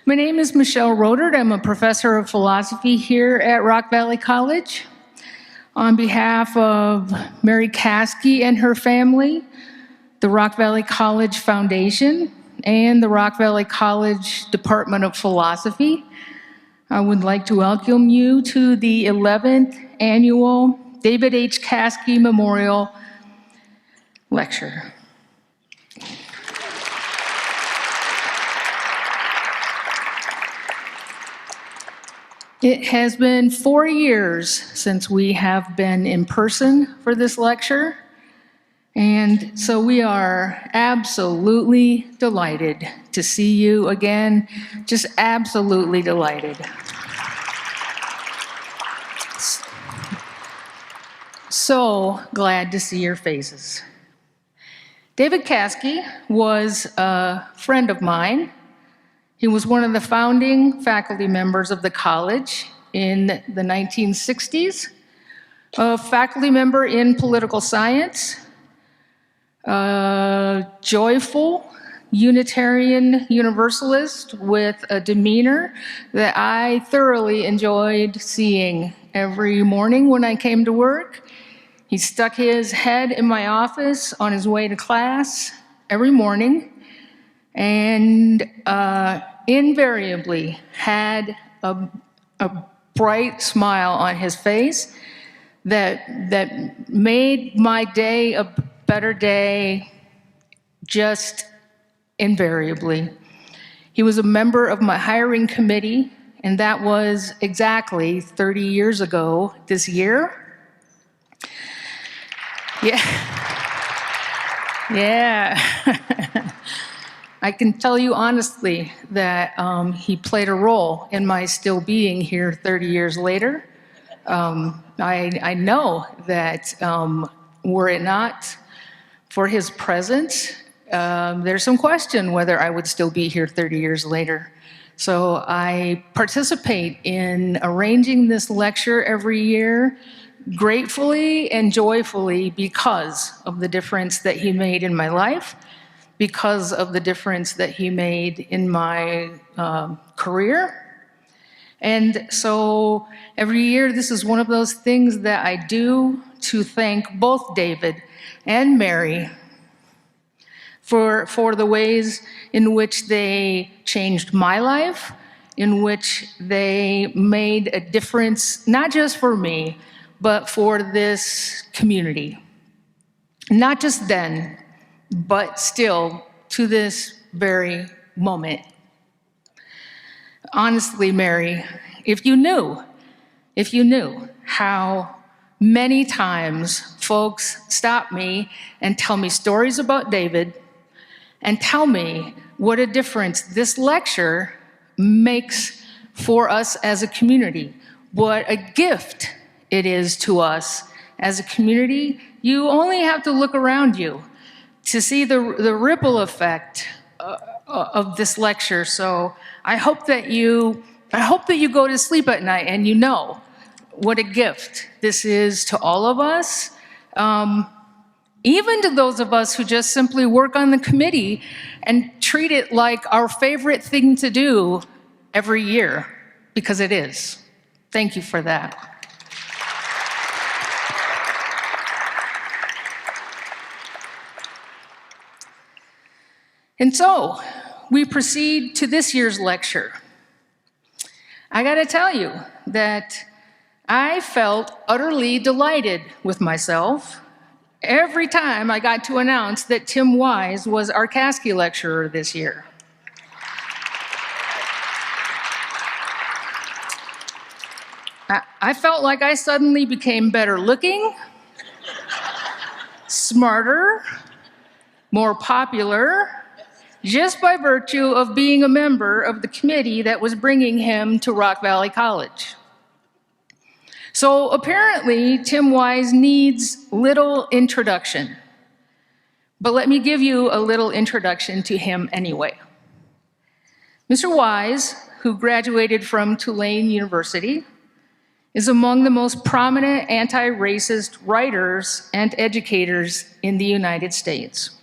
My name is Michelle Rodert. I'm a professor of philosophy here at Rock Valley College. On behalf of Mary Caskey and her family, the Rock Valley College Foundation, and the Rock Valley College Department of Philosophy, I would like to welcome you to the 11th Annual David H. Caskey Memorial Lecture. It has been 4 years since we have been in person for this lecture, and so we are absolutely delighted to see you again, just absolutely delighted. So glad to see your faces. David Caskey was a friend of mine. He was one of the founding faculty members of the college in the 1960s, a faculty member in political science, a joyful Unitarian Universalist with a demeanor that I thoroughly enjoyed seeing every morning when I came to work. He stuck his head in my office on his way to class every morning and invariably had a bright smile on his face that made my day a better day, just invariably. He was a member of my hiring committee, and that was exactly 30 years ago this year. Yeah. I can tell you honestly that he played a role in my still being here 30 years later. I know that were it not for his presence, there's some question whether I would still be here 30 years later. So I participate in arranging this lecture every year gratefully and joyfully because of the difference that he made in my life, because of the difference that he made in my career. And so every year, this is one of those things that I do to thank both David and Mary for the ways in which they changed my life, in which they made a difference, not just for me, but for this community. Not just then, but still to this very moment. Honestly, Mary, if you knew how many times folks stop me and tell me stories about David and tell me what a difference this lecture makes for us as a community, what a gift it is to us as a community, you only have to look around you to see the ripple effect of this lecture. So I hope that you go to sleep at night and you know what a gift this is to all of us, even to those of us who just simply work on the committee and treat it like our favorite thing to do every year, because it is. Thank you for that. And so, we proceed to this year's lecture. I gotta tell you that I felt utterly delighted with myself every time I got to announce that Tim Wise was our Caskey Lecturer this year. I felt like I suddenly became better looking, smarter, more popular, just by virtue of being a member of the committee that was bringing him to Rock Valley College. So apparently, Tim Wise needs little introduction. But let me give you a little introduction to him anyway. Mr. Wise, who graduated from Tulane University, is among the most prominent anti-racist writers and educators in the United States.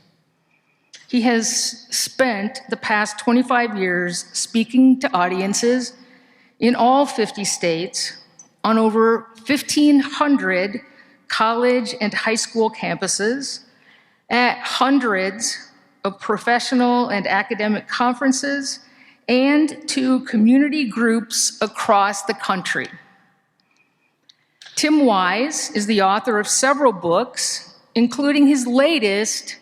He has spent the past 25 years speaking to audiences in all 50 states on over 1,500 college and high school campuses, at hundreds of professional and academic conferences, and to community groups across the country. Tim Wise is the author of several books, including his latest,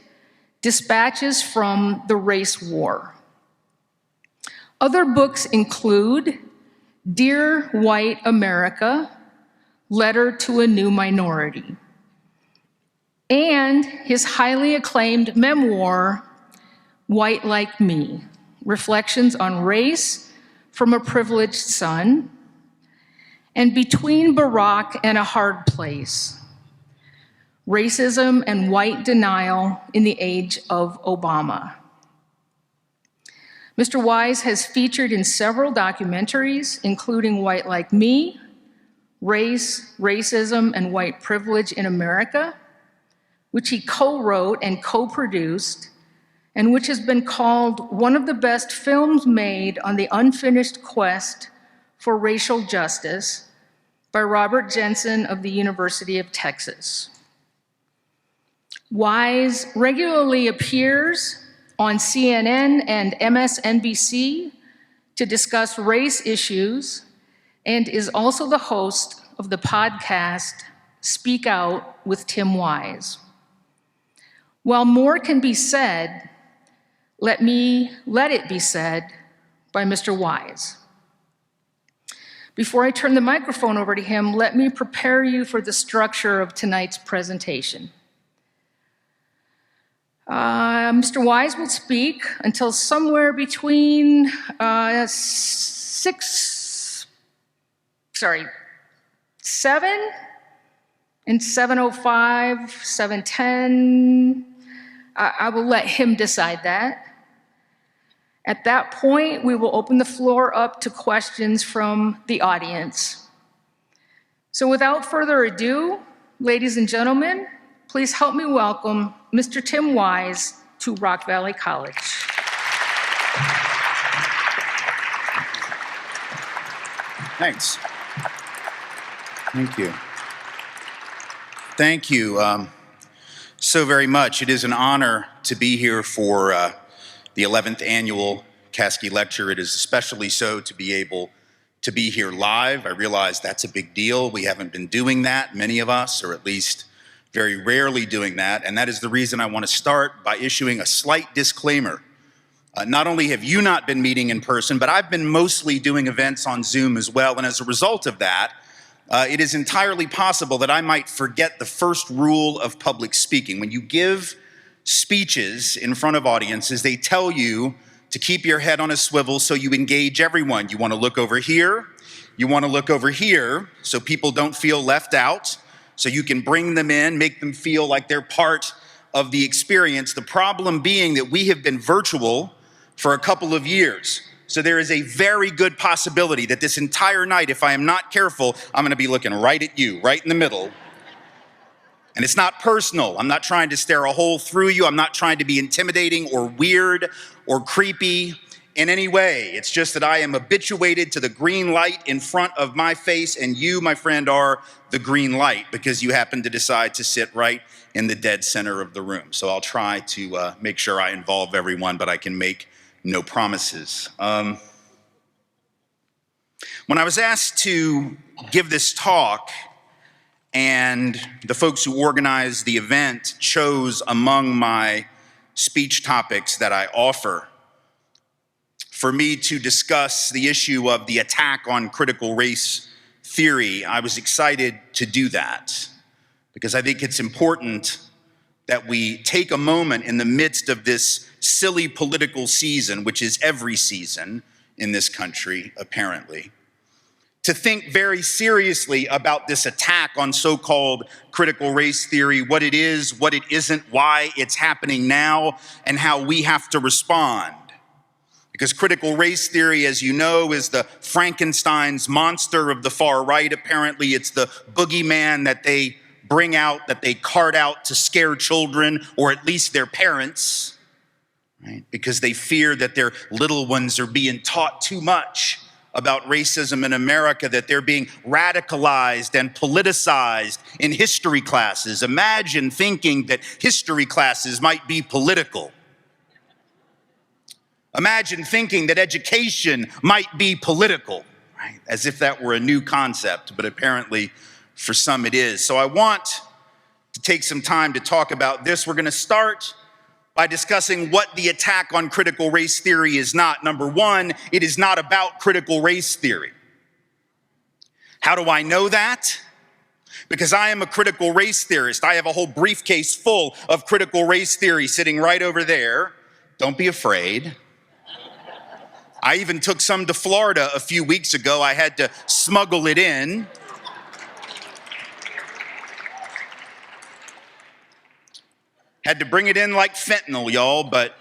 Dispatches from the Race War. Other books include Dear White America, Letter to a New Minority, and his highly acclaimed memoir, White Like Me, Reflections on Race from a Privileged Son, and Between Barack and a Hard Place, Racism and White Denial in the Age of Obama. Mr. Wise has featured in several documentaries, including White Like Me, Race, Racism, and White Privilege in America, which he co-wrote and co-produced, and which has been called one of the best films made on the unfinished quest for racial justice by Robert Jensen of the University of Texas. Wise regularly appears on CNN and MSNBC to discuss race issues, and is also the host of the podcast Speak Out with Tim Wise. While more can be said, let it be said by Mr. Wise. Before I turn the microphone over to him, let me prepare you for the structure of tonight's presentation. Mr. Wise will speak until somewhere between 7 and 7:05, 7:10. I will let him decide that. At that point, we will open the floor up to questions from the audience. So without further ado, ladies and gentlemen, please help me welcome Mr. Tim Wise to Rock Valley College. Thanks. Thank you. Thank you so very much. It is an honor to be here for the 11th annual Caskey Lecture. It is especially so to be able to be here live. I realize that's a big deal. We haven't been doing that, many of us, or at least very rarely doing that. And that is the reason I want to start by issuing a slight disclaimer. Not only have you not been meeting in person, but I've been mostly doing events on Zoom as well. And as a result of that, it is entirely possible that I might forget the first rule of public speaking. When you give speeches in front of audiences, they tell you to keep your head on a swivel so you engage everyone. You want to look over here, you want to look over here, so people don't feel left out, so you can bring them in, make them feel like they're part of the experience. The problem being that we have been virtual for a couple of years. So there is a very good possibility that this entire night, if I am not careful, I'm going to be looking right at you, right in the middle. And it's not personal. I'm not trying to stare a hole through you. I'm not trying to be intimidating or weird or creepy in any way. It's just that I am habituated to the green light in front of my face, and you, my friend, are the green light because you happen to decide to sit right in the dead center of the room. So I'll try to make sure I involve everyone, but I can make no promises. When I was asked to give this talk, and the folks who organized the event chose among my speech topics that I offer for me to discuss the issue of the attack on critical race theory, I was excited to do that because I think it's important that we take a moment in the midst of this silly political season, which is every season in this country, apparently, to think very seriously about this attack on so-called critical race theory, what it is, what it isn't, why it's happening now, and how we have to respond. Because critical race theory, as you know, is the Frankenstein's monster of the far right. Apparently, it's the boogeyman that they bring out, that they cart out to scare children, or at least their parents. right? Because they fear that their little ones are being taught too much about racism in America, that they're being radicalized and politicized in history classes. Imagine thinking that history classes might be political. Imagine thinking that education might be political, right? As if that were a new concept, but apparently for some it is. So I want to take some time to talk about this. We're going to start by discussing what the attack on critical race theory is not. Number one, it is not about critical race theory. How do I know that? Because I am a critical race theorist. I have a whole briefcase full of critical race theory sitting right over there. Don't be afraid. I even took some to Florida a few weeks ago. I had to smuggle it in. Had to bring it in like fentanyl, y'all, but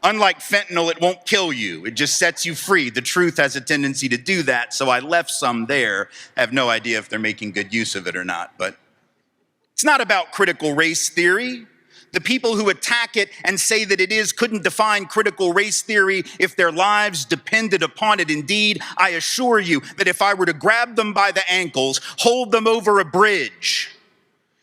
unlike fentanyl, it won't kill you. It just sets you free. The truth has a tendency to do that, so I left some there. I have no idea if they're making good use of it or not, but it's not about critical race theory. The people who attack it and say that it is couldn't define critical race theory if their lives depended upon it. Indeed, I assure you that if I were to grab them by the ankles, hold them over a bridge,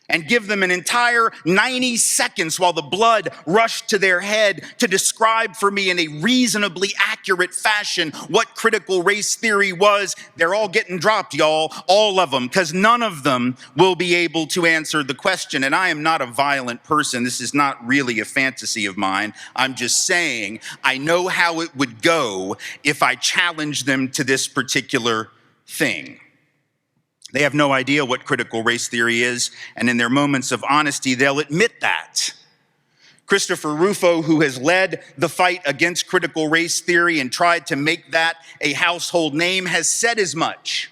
and give them an entire 90 seconds while the blood rushed to their head to describe for me in a reasonably accurate fashion what critical race theory was, they're all getting dropped, y'all, all of them, because none of them will be able to answer the question. And I am not a violent person. This is not really a fantasy of mine. I'm just saying I know how it would go if I challenged them to this particular thing. They have no idea what critical race theory is, and in their moments of honesty, they'll admit that. Christopher Rufo, who has led the fight against critical race theory and tried to make that a household name, has said as much.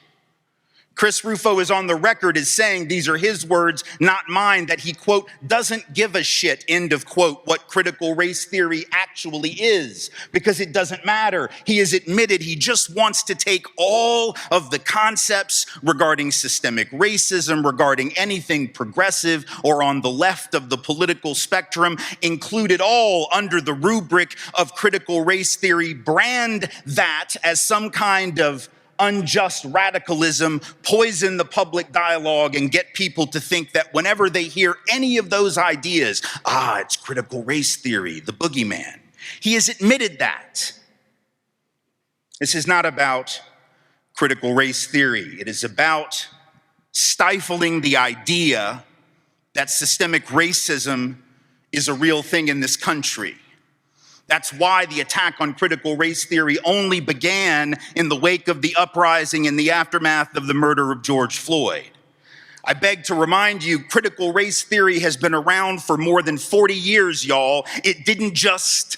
Chris Rufo is on the record as saying, these are his words, not mine, that he, quote, doesn't give a shit, end of quote, what critical race theory actually is, because it doesn't matter. He has admitted he just wants to take all of the concepts regarding systemic racism, regarding anything progressive or on the left of the political spectrum, include it all under the rubric of critical race theory, brand that as some kind of unjust radicalism, poison the public dialogue, and get people to think that whenever they hear any of those ideas, it's critical race theory, the boogeyman. He has admitted that. This is not about critical race theory. It is about stifling the idea that systemic racism is a real thing in this country. That's why the attack on critical race theory only began in the wake of the uprising in the aftermath of the murder of George Floyd. I beg to remind you, critical race theory has been around for more than 40 years, y'all. It didn't just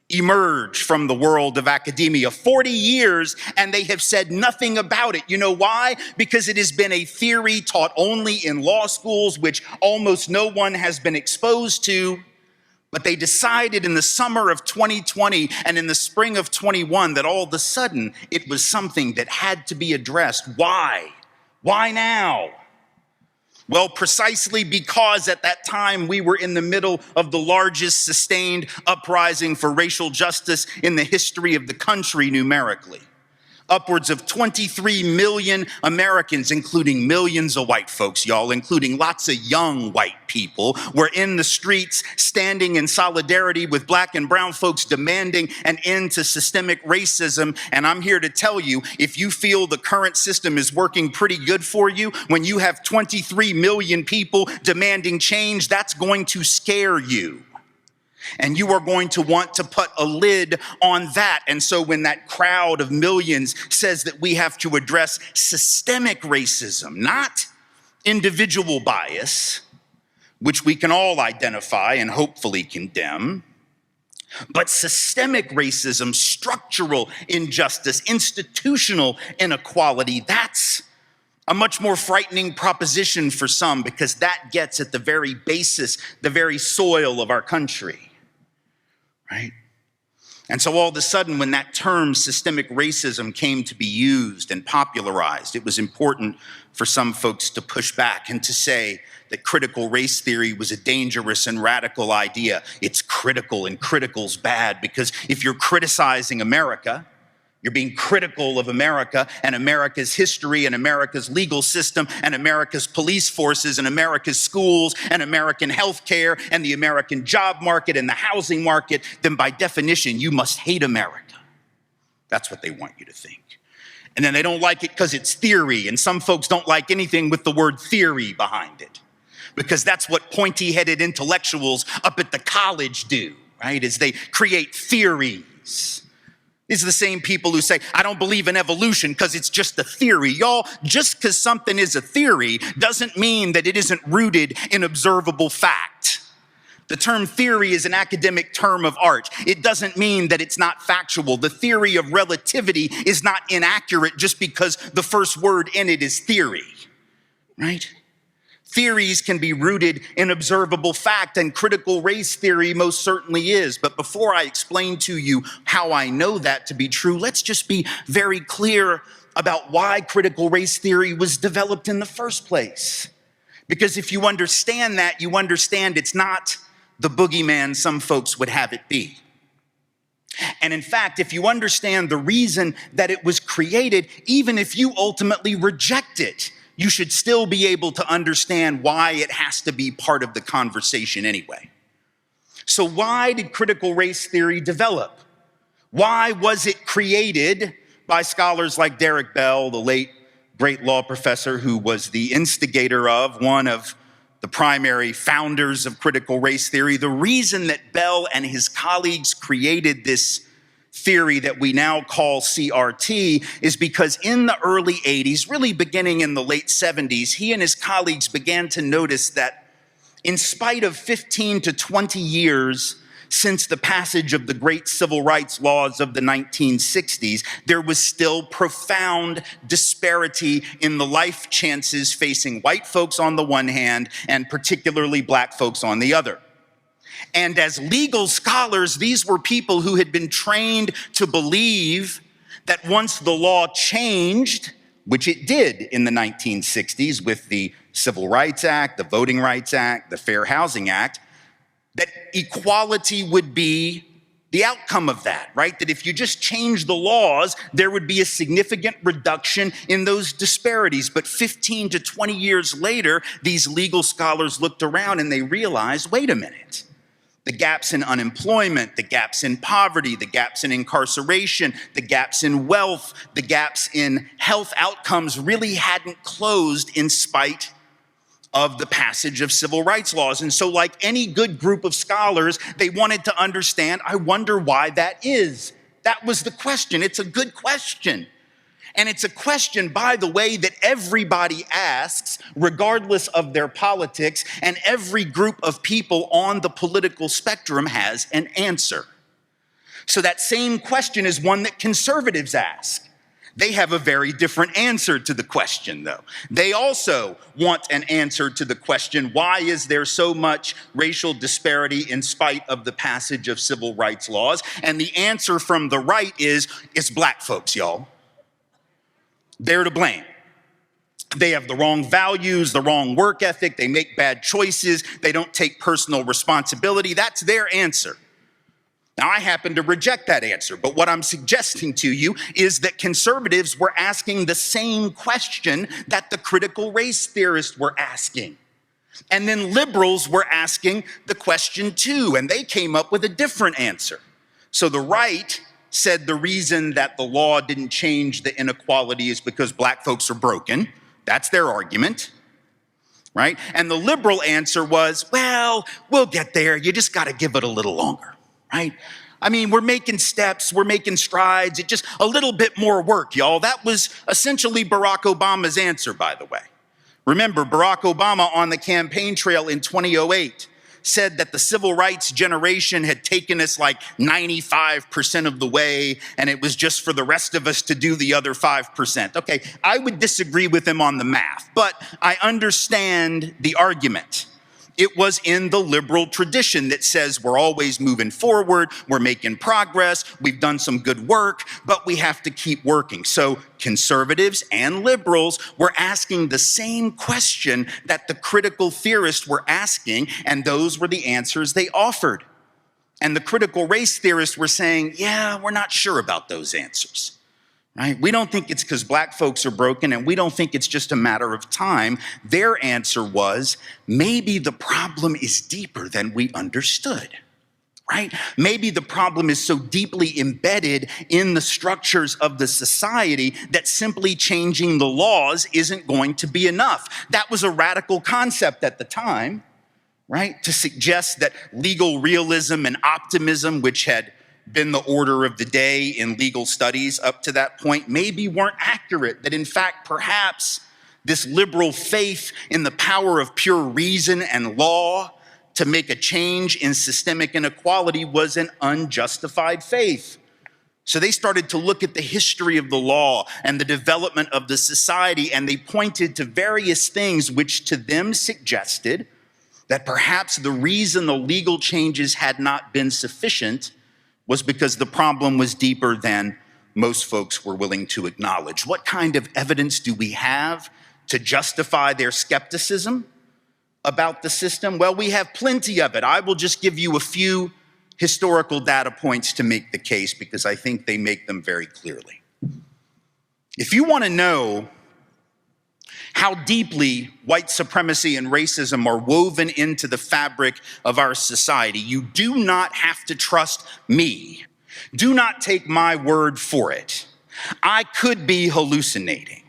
emerge from the world of academia. 40 years, and they have said nothing about it. You know why? Because it has been a theory taught only in law schools, which almost no one has been exposed to. But they decided in the summer of 2020 and in the spring of 21 that all of a sudden it was something that had to be addressed. Why? Why now? Well, precisely because at that time we were in the middle of the largest sustained uprising for racial justice in the history of the country numerically. Upwards of 23 million Americans, including millions of white folks, y'all, including lots of young white people, were in the streets standing in solidarity with black and brown folks demanding an end to systemic racism. And I'm here to tell you, if you feel the current system is working pretty good for you, when you have 23 million people demanding change, that's going to scare you. And you are going to want to put a lid on that. And so when that crowd of millions says that we have to address systemic racism, not individual bias, which we can all identify and hopefully condemn, but systemic racism, structural injustice, institutional inequality, that's a much more frightening proposition for some, because that gets at the very basis, the very soil of our country. Right? And so all of a sudden, when that term systemic racism came to be used and popularized, it was important for some folks to push back and to say that critical race theory was a dangerous and radical idea. It's critical, and critical's bad, because if you're criticizing America, you're being critical of America and America's history and America's legal system and America's police forces and America's schools and American healthcare and the American job market and the housing market, then by definition, you must hate America. That's what they want you to think. And then they don't like it because it's theory, and some folks don't like anything with the word theory behind it, because that's what pointy-headed intellectuals up at the college do, right? Is they create theories. These are the same people who say, I don't believe in evolution because it's just a theory. Y'all, just because something is a theory doesn't mean that it isn't rooted in observable fact. The term theory is an academic term of art. It doesn't mean that it's not factual. The theory of relativity is not inaccurate just because the first word in it is theory, right? Theories can be rooted in observable fact, and critical race theory most certainly is. But before I explain to you how I know that to be true, let's just be very clear about why critical race theory was developed in the first place. Because if you understand that, you understand it's not the boogeyman some folks would have it be. And in fact, if you understand the reason that it was created, even if you ultimately reject it, you should still be able to understand why it has to be part of the conversation anyway. So why did critical race theory develop? Why was it created by scholars like Derek Bell, the late great law professor who was the instigator of one of the primary founders of critical race theory? The reason that Bell and his colleagues created this theory that we now call CRT is because in the early 80s, really beginning in the late 70s, he and his colleagues began to notice that in spite of 15 to 20 years since the passage of the great civil rights laws of the 1960s, there was still profound disparity in the life chances facing white folks on the one hand and particularly black folks on the other. And as legal scholars, these were people who had been trained to believe that once the law changed, which it did in the 1960s with the Civil Rights Act, the Voting Rights Act, the Fair Housing Act, that equality would be the outcome of that, right? That if you just change the laws, there would be a significant reduction in those disparities. But 15 to 20 years later, these legal scholars looked around and they realized, wait a minute. The gaps in unemployment, the gaps in poverty, the gaps in incarceration, the gaps in wealth, the gaps in health outcomes really hadn't closed in spite of the passage of civil rights laws. And so like any good group of scholars, they wanted to understand, I wonder why that is. That was the question. It's a good question. And it's a question, by the way, that everybody asks, regardless of their politics, and every group of people on the political spectrum has an answer. So that same question is one that conservatives ask. They have a very different answer to the question, though. They also want an answer to the question, why is there so much racial disparity in spite of the passage of civil rights laws? And the answer from the right is, it's black folks, y'all. They're to blame. They have the wrong values, the wrong work ethic, they make bad choices, they don't take personal responsibility. That's their answer. Now, I happen to reject that answer, but what I'm suggesting to you is that conservatives were asking the same question that the critical race theorists were asking. And then liberals were asking the question too, and they came up with a different answer. So the right said the reason that the law didn't change the inequality is because black folks are broken. That's their argument, right? And the liberal answer was, well, we'll get there. You just got to give it a little longer, right? I mean, we're making steps, we're making strides. It's just a little bit more work, y'all. That was essentially Barack Obama's answer, by the way. Remember, Barack Obama on the campaign trail in 2008 said that the civil rights generation had taken us like 95% of the way, and it was just for the rest of us to do the other 5%. Okay, I would disagree with him on the math, but I understand the argument. It was in the liberal tradition that says we're always moving forward, we're making progress, we've done some good work, but we have to keep working. So conservatives and liberals were asking the same question that the critical theorists were asking, and those were the answers they offered. And the critical race theorists were saying, yeah, we're not sure about those answers. Right? We don't think it's because black folks are broken, and we don't think it's just a matter of time. Their answer was, maybe the problem is deeper than we understood. Right? Maybe the problem is so deeply embedded in the structures of the society that simply changing the laws isn't going to be enough. That was a radical concept at the time, right? To suggest that legal realism and optimism, which had been the order of the day in legal studies up to that point, maybe weren't accurate, that in fact, perhaps this liberal faith in the power of pure reason and law to make a change in systemic inequality was an unjustified faith. So they started to look at the history of the law and the development of the society, and they pointed to various things which to them suggested that perhaps the reason the legal changes had not been sufficient was because the problem was deeper than most folks were willing to acknowledge. What kind of evidence do we have to justify their skepticism about the system? Well, we have plenty of it. I will just give you a few historical data points to make the case because I think they make them very clearly. If you want to know how deeply white supremacy and racism are woven into the fabric of our society, you do not have to trust me. Do not take my word for it. I could be hallucinating.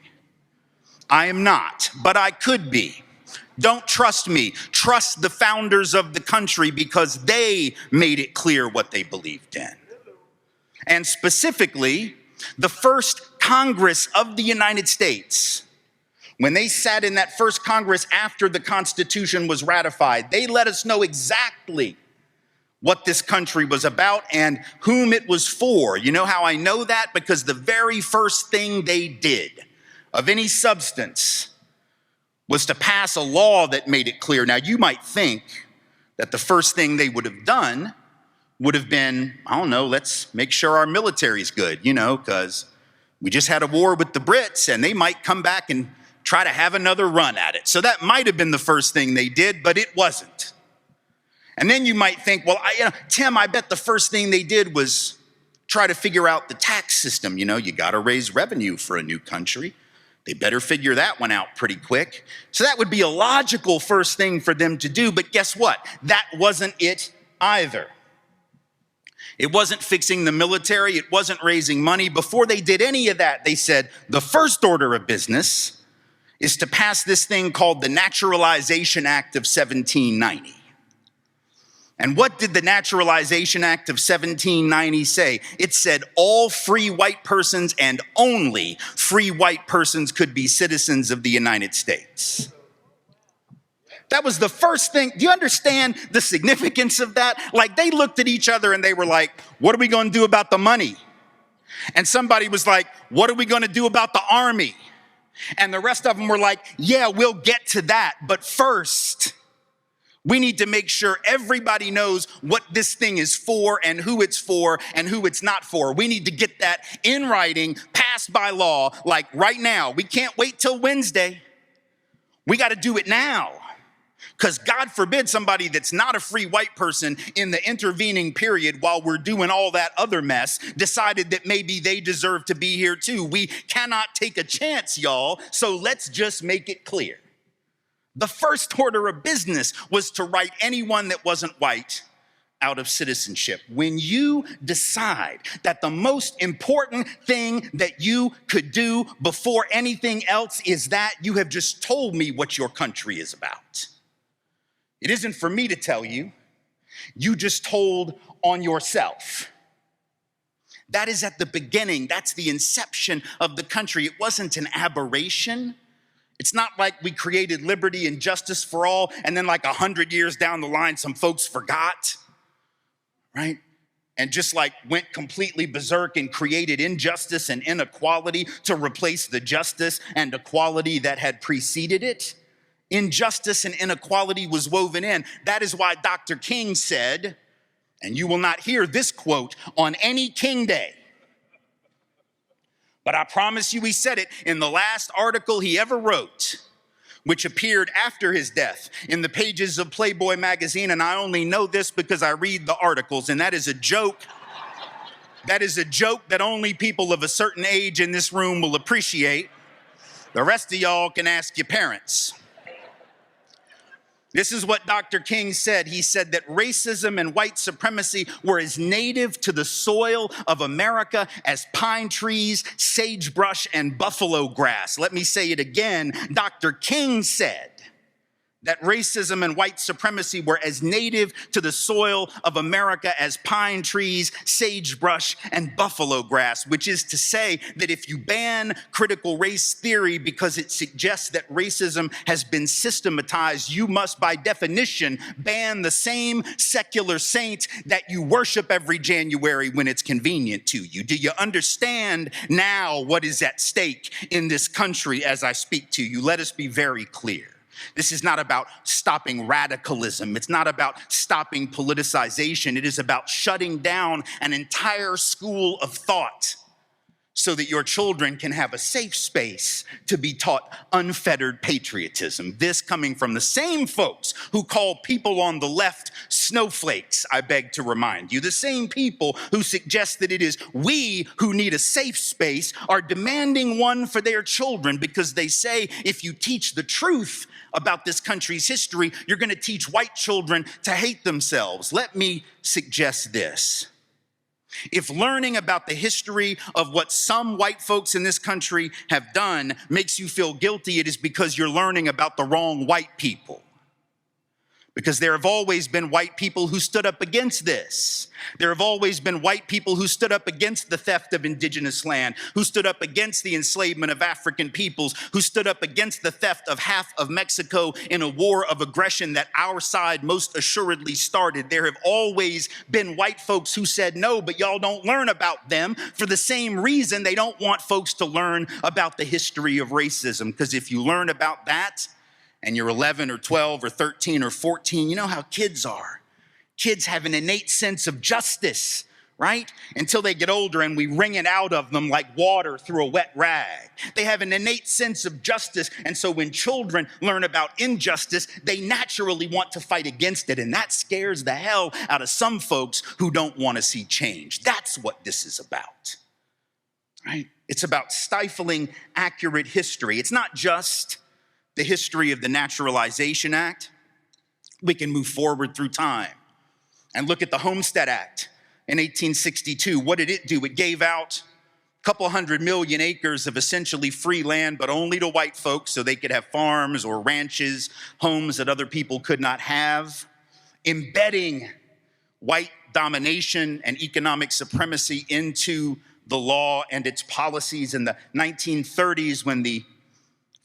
I am not, but I could be. Don't trust me. Trust the founders of the country because they made it clear what they believed in. And specifically, the first Congress of the United States, when they sat in that first Congress after the Constitution was ratified, they let us know exactly what this country was about and whom it was for. You know how I know that? Because the very first thing they did of any substance was to pass a law that made it clear. Now, you might think that the first thing they would have done would have been, I don't know, let's make sure our military's good, because we just had a war with the Brits and they might come back and try to have another run at it. So that might have been the first thing they did, but it wasn't. And then you might think, well, Tim, I bet the first thing they did was try to figure out the tax system. You got to raise revenue for a new country. They better figure that one out pretty quick. So that would be a logical first thing for them to do, but guess what? That wasn't it either. It wasn't fixing the military. It wasn't raising money. Before they did any of that, they said the first order of business is to pass this thing called the Naturalization Act of 1790. And what did the Naturalization Act of 1790 say? It said all free white persons and only free white persons could be citizens of the United States. That was the first thing. Do you understand the significance of that? Like, they looked at each other and they were like, what are we going to do about the money? And somebody was like, what are we going to do about the army? And the rest of them were like, yeah, we'll get to that. But first, we need to make sure everybody knows what this thing is for and who it's not for. We need to get that in writing, passed by law, like right now. We can't wait till Wednesday. We got to do it now. Because God forbid somebody that's not a free white person in the intervening period while we're doing all that other mess decided that maybe they deserve to be here too. We cannot take a chance, y'all, so let's just make it clear. The first order of business was to write anyone that wasn't white out of citizenship. When you decide that the most important thing that you could do before anything else is that, you have just told me what your country is about. It isn't for me to tell you. You just told on yourself. That is at the beginning. That's the inception of the country. It wasn't an aberration. It's not like we created liberty and justice for all, and then like 100 years down the line, some folks forgot, right? And just like went completely berserk and created injustice and inequality to replace the justice and equality that had preceded it. Injustice and inequality was woven in. That is why Dr. King said, and you will not hear this quote on any King Day, but I promise you he said it in the last article he ever wrote, which appeared after his death in the pages of Playboy magazine. And I only know this because I read the articles, and that is a joke. That is a joke that only people of a certain age in this room will appreciate. The rest of y'all can ask your parents. This is what Dr. King said. He said that racism and white supremacy were as native to the soil of America as pine trees, sagebrush, and buffalo grass. Let me say it again. Dr. King said that racism and white supremacy were as native to the soil of America as pine trees, sagebrush, and buffalo grass, which is to say that if you ban critical race theory because it suggests that racism has been systematized, you must, by definition, ban the same secular saint that you worship every January when it's convenient to you. Do you understand now what is at stake in this country as I speak to you? Let us be very clear. This is not about stopping radicalism. It's not about stopping politicization. It is about shutting down an entire school of thought so that your children can have a safe space to be taught unfettered patriotism. This coming from the same folks who call people on the left snowflakes, I beg to remind you. The same people who suggest that it is we who need a safe space are demanding one for their children because they say if you teach the truth about this country's history, you're going to teach white children to hate themselves. Let me suggest this. If learning about the history of what some white folks in this country have done makes you feel guilty, it is because you're learning about the wrong white people. Because there have always been white people who stood up against this. There have always been white people who stood up against the theft of indigenous land, who stood up against the enslavement of African peoples, who stood up against the theft of half of Mexico in a war of aggression that our side most assuredly started. There have always been white folks who said no, but y'all don't learn about them for the same reason they don't want folks to learn about the history of racism. Because if you learn about that, and you're 11 or 12 or 13 or 14, you know how kids are. Kids have an innate sense of justice, right? Until they get older and we wring it out of them like water through a wet rag. They have an innate sense of justice. And so when children learn about injustice, they naturally want to fight against it. And that scares the hell out of some folks who don't want to see change. That's what this is about, right? It's about stifling accurate history. It's not just the history of the Naturalization Act. We can move forward through time and look at the Homestead Act in 1862. What did it do? It gave out a couple 100 million acres of essentially free land, but only to white folks so they could have farms or ranches, homes that other people could not have, embedding white domination and economic supremacy into the law and its policies. In the 1930s, when the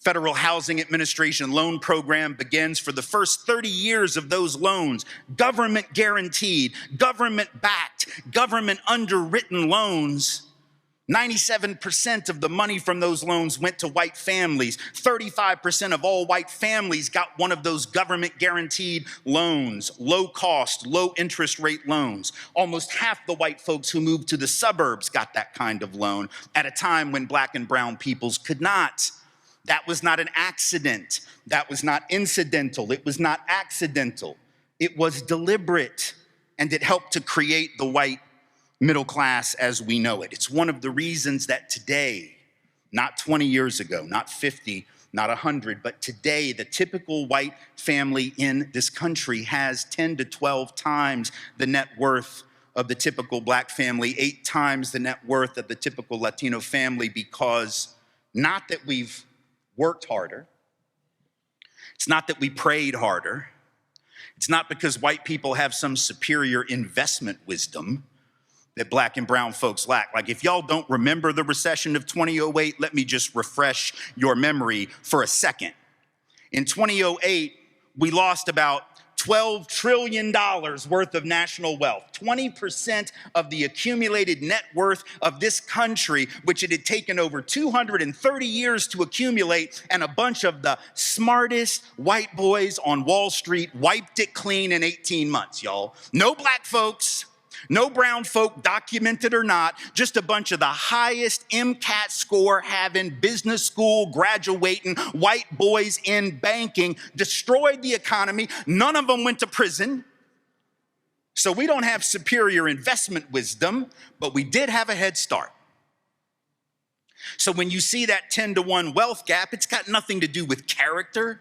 Federal Housing Administration loan program begins, for the first 30 years of those loans, government guaranteed, government backed, government underwritten loans, 97% of the money from those loans went to white families. 35% of all white families got one of those government guaranteed loans, low cost, low interest rate loans. Almost half the white folks who moved to the suburbs got that kind of loan at a time when black and brown peoples could not. That was not an accident. That was not incidental. It was not accidental. It was deliberate, and it helped to create the white middle class as we know it. It's one of the reasons that today, not 20 years ago, not 50, not 100, but today, the typical white family in this country has 10 to 12 times the net worth of the typical black family, 8 times the net worth of the typical Latino family, because not that we've worked harder. It's not that we prayed harder. It's not because white people have some superior investment wisdom that black and brown folks lack. Like, if y'all don't remember the recession of 2008, let me just refresh your memory for a second. In 2008, we lost about $12 trillion worth of national wealth, 20% of the accumulated net worth of this country, which it had taken over 230 years to accumulate, and a bunch of the smartest white boys on Wall Street wiped it clean in 18 months, y'all. No black folks, no brown folk, documented or not, just a bunch of the highest MCAT score having, business school graduating, white boys in banking, destroyed the economy. None of them went to prison. So we don't have superior investment wisdom, but we did have a head start. So when you see that 10-to-1 wealth gap, it's got nothing to do with character.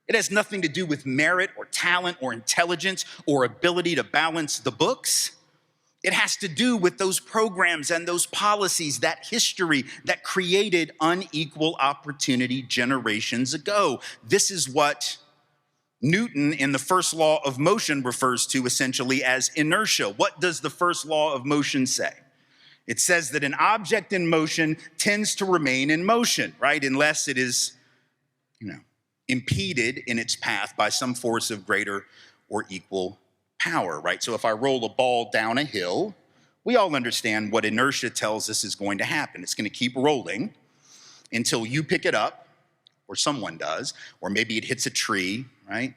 It has nothing to do with merit or talent or intelligence or ability to balance the books. It has to do with those programs and those policies, that history that created unequal opportunity generations ago. This is what Newton in the first law of motion refers to essentially as inertia. What does the first law of motion say? It says that an object in motion tends to remain in motion, right? Unless it is, impeded in its path by some force of greater or equal power, right? So if I roll a ball down a hill, we all understand what inertia tells us is going to happen. It's going to keep rolling until you pick it up, or someone does, or maybe it hits a tree, right?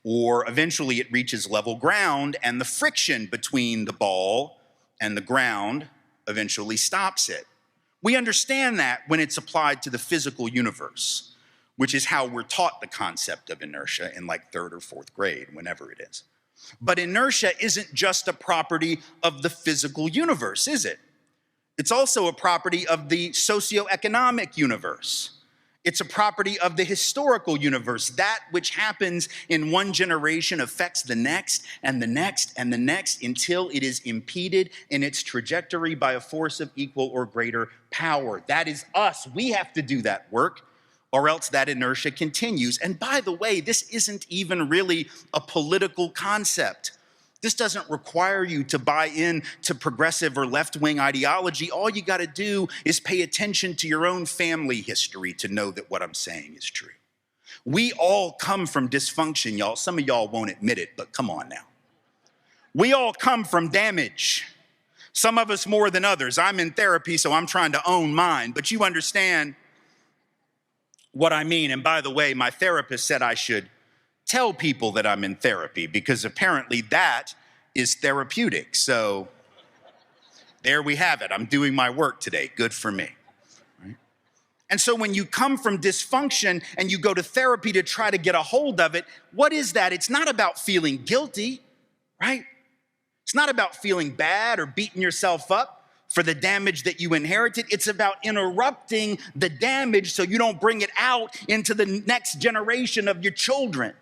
Or eventually it reaches level ground, and the friction between the ball and the ground eventually stops it. We understand that when it's applied to the physical universe, which is how we're taught the concept of inertia in like 3rd or 4th grade, whenever it is. But inertia isn't just a property of the physical universe, is it? It's also a property of the socioeconomic universe. It's a property of the historical universe. That which happens in one generation affects the next and the next and the next until it is impeded in its trajectory by a force of equal or greater power. That is us. We have to do that work, or else that inertia continues. And by the way, this isn't even really a political concept. This doesn't require you to buy in to progressive or left-wing ideology. All you got to do is pay attention to your own family history to know that what I'm saying is true. We all come from dysfunction, y'all. Some of y'all won't admit it, but come on now. We all come from damage. Some of us more than others. I'm in therapy, so I'm trying to own mine, but you understand what I mean. And by the way, my therapist said I should tell people that I'm in therapy because apparently that is therapeutic. So there we have it. I'm doing my work today. Good for me. Right? And so when you come from dysfunction and you go to therapy to try to get a hold of it, what is that? It's not about feeling guilty, right? It's not about feeling bad or beating yourself up for the damage that you inherited. It's about interrupting the damage so you don't bring it out into the next generation of your children,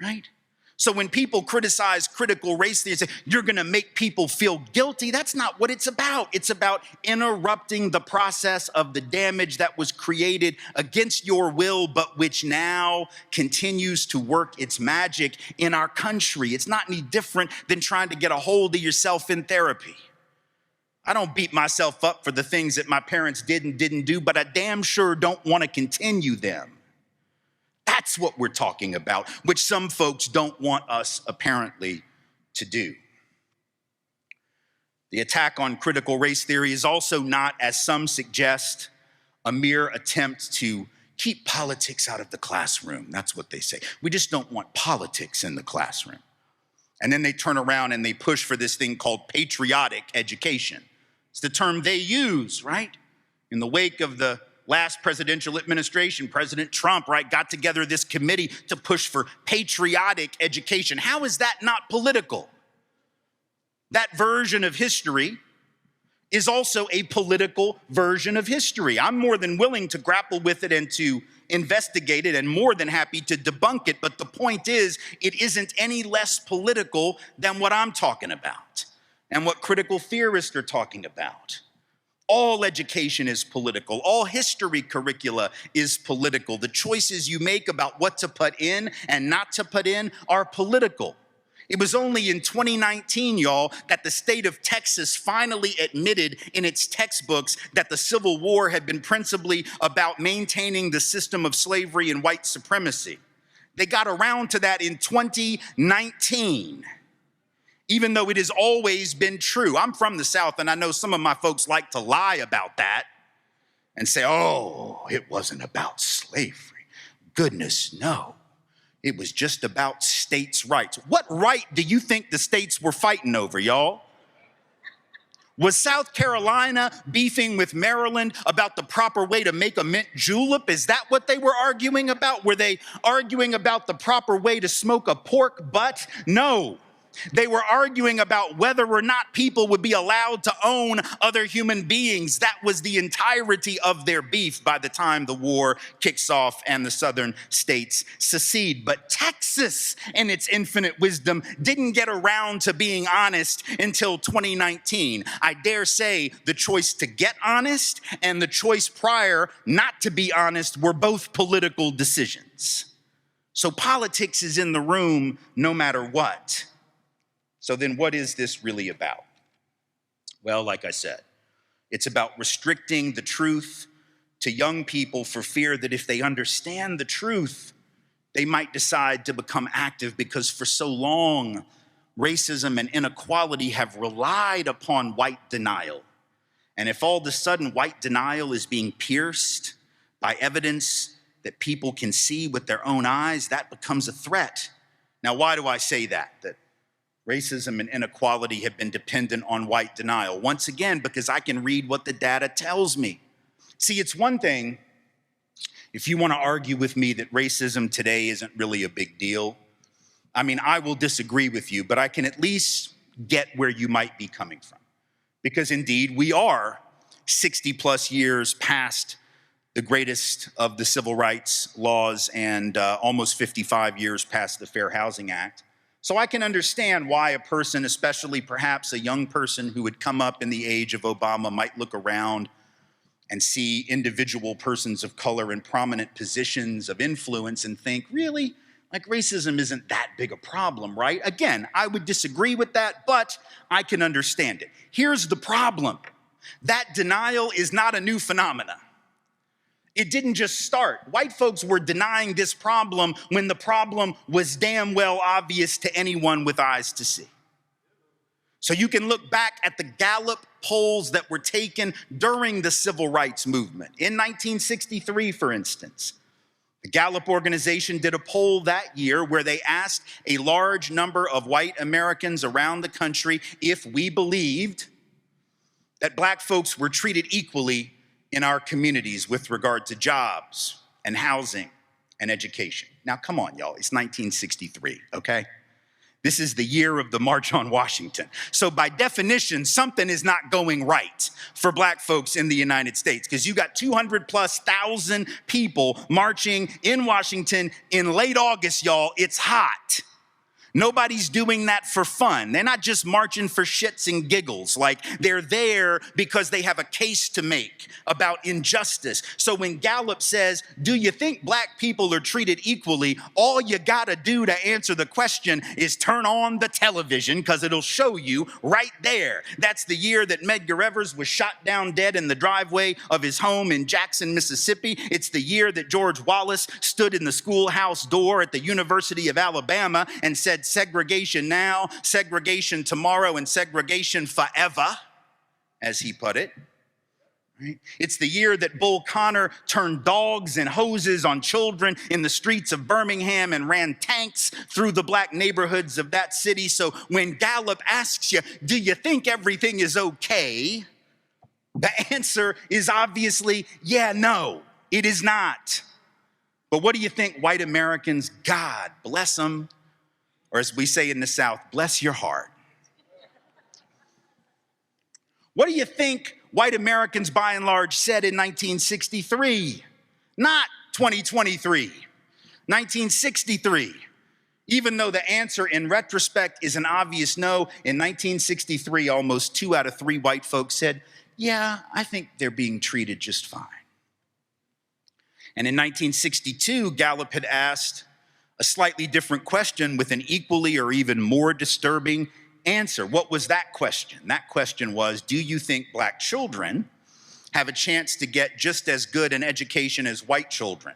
right? So when people criticize critical race theory, say, you're gonna make people feel guilty, that's not what it's about. It's about interrupting the process of the damage that was created against your will, but which now continues to work its magic in our country. It's not any different than trying to get a hold of yourself in therapy. I don't beat myself up for the things that my parents did and didn't do, but I damn sure don't want to continue them. That's what we're talking about, which some folks don't want us apparently to do. The attack on critical race theory is also not, as some suggest, a mere attempt to keep politics out of the classroom. That's what they say. We just don't want politics in the classroom. And then they turn around and they push for this thing called patriotic education. It's the term they use, right? In the wake of the last presidential administration, President Trump, right, got together this committee to push for patriotic education. How is that not political? That version of history is also a political version of history. I'm more than willing to grapple with it and to investigate it and more than happy to debunk it. But the point is, it isn't any less political than what I'm talking about and what critical theorists are talking about. All education is political. All history curricula is political. The choices you make about what to put in and not to put in are political. It was only in 2019, y'all, that the state of Texas finally admitted in its textbooks that the Civil War had been principally about maintaining the system of slavery and white supremacy. They got around to that in 2019, even though it has always been true. I'm from the South, and I know some of my folks like to lie about that and say, oh, it wasn't about slavery. Goodness, no. It was just about states' rights. What right do you think the states were fighting over, y'all? Was South Carolina beefing with Maryland about the proper way to make a mint julep? Is that what they were arguing about? Were they arguing about the proper way to smoke a pork butt? No. They were arguing about whether or not people would be allowed to own other human beings. That was the entirety of their beef by the time the war kicks off and the southern states secede. But Texas, in its infinite wisdom, didn't get around to being honest until 2019. I dare say the choice to get honest and the choice prior not to be honest were both political decisions. So politics is in the room no matter what. So then what is this really about? Well, like I said, it's about restricting the truth to young people for fear that if they understand the truth, they might decide to become active, because for so long, racism and inequality have relied upon white denial. And if all of a sudden white denial is being pierced by evidence that people can see with their own eyes, that becomes a threat. Now, why do I say that? That racism and inequality have been dependent on white denial? Once again, because I can read what the data tells me. See, it's one thing if you want to argue with me that racism today isn't really a big deal. I mean, I will disagree with you, but I can at least get where you might be coming from. Because indeed, we are 60 plus years past the greatest of the civil rights laws and almost 55 years past the Fair Housing Act. So I can understand why a person, especially perhaps a young person who would come up in the age of Obama, might look around and see individual persons of color in prominent positions of influence and think, really? Like, racism isn't that big a problem, right? Again, I would disagree with that, but I can understand it. Here's the problem. That denial is not a new phenomenon. It didn't just start. White folks were denying this problem when the problem was damn well obvious to anyone with eyes to see. So you can look back at the Gallup polls that were taken during the civil rights movement. In 1963, for instance, the Gallup organization did a poll that year where they asked a large number of white Americans around the country if we believed that black folks were treated equally in our communities with regard to jobs and housing and education. Now, come on, y'all. It's 1963, okay? This is the year of the March on Washington. So by definition, something is not going right for black folks in the United States, because you got 200,000+ people marching in Washington in late August, y'all. It's hot. Nobody's doing that for fun. They're not just marching for shits and giggles. Like, they're there because they have a case to make about injustice. So when Gallup says, do you think black people are treated equally? All you gotta do to answer the question is turn on the television, because it'll show you right there. That's the year that Medgar Evers was shot down dead in the driveway of his home in Jackson, Mississippi. It's the year that George Wallace stood in the schoolhouse door at the University of Alabama and said, segregation now, segregation tomorrow, and segregation forever, as he put it. Right? It's the year that Bull Connor turned dogs and hoses on children in the streets of Birmingham and ran tanks through the black neighborhoods of that city. So when Gallup asks you, do you think everything is okay? The answer is obviously, yeah, no, it is not. But what do you think white Americans, God bless them, or as we say in the South, bless your heart. What do you think white Americans by and large said in 1963? Not 2023, 1963. Even though the answer in retrospect is an obvious no, in 1963, almost 2 out of 3 white folks said, yeah, I think they're being treated just fine. And in 1962, Gallup had asked a slightly different question with an equally or even more disturbing answer. What was that question? That question was, do you think black children have a chance to get just as good an education as white children?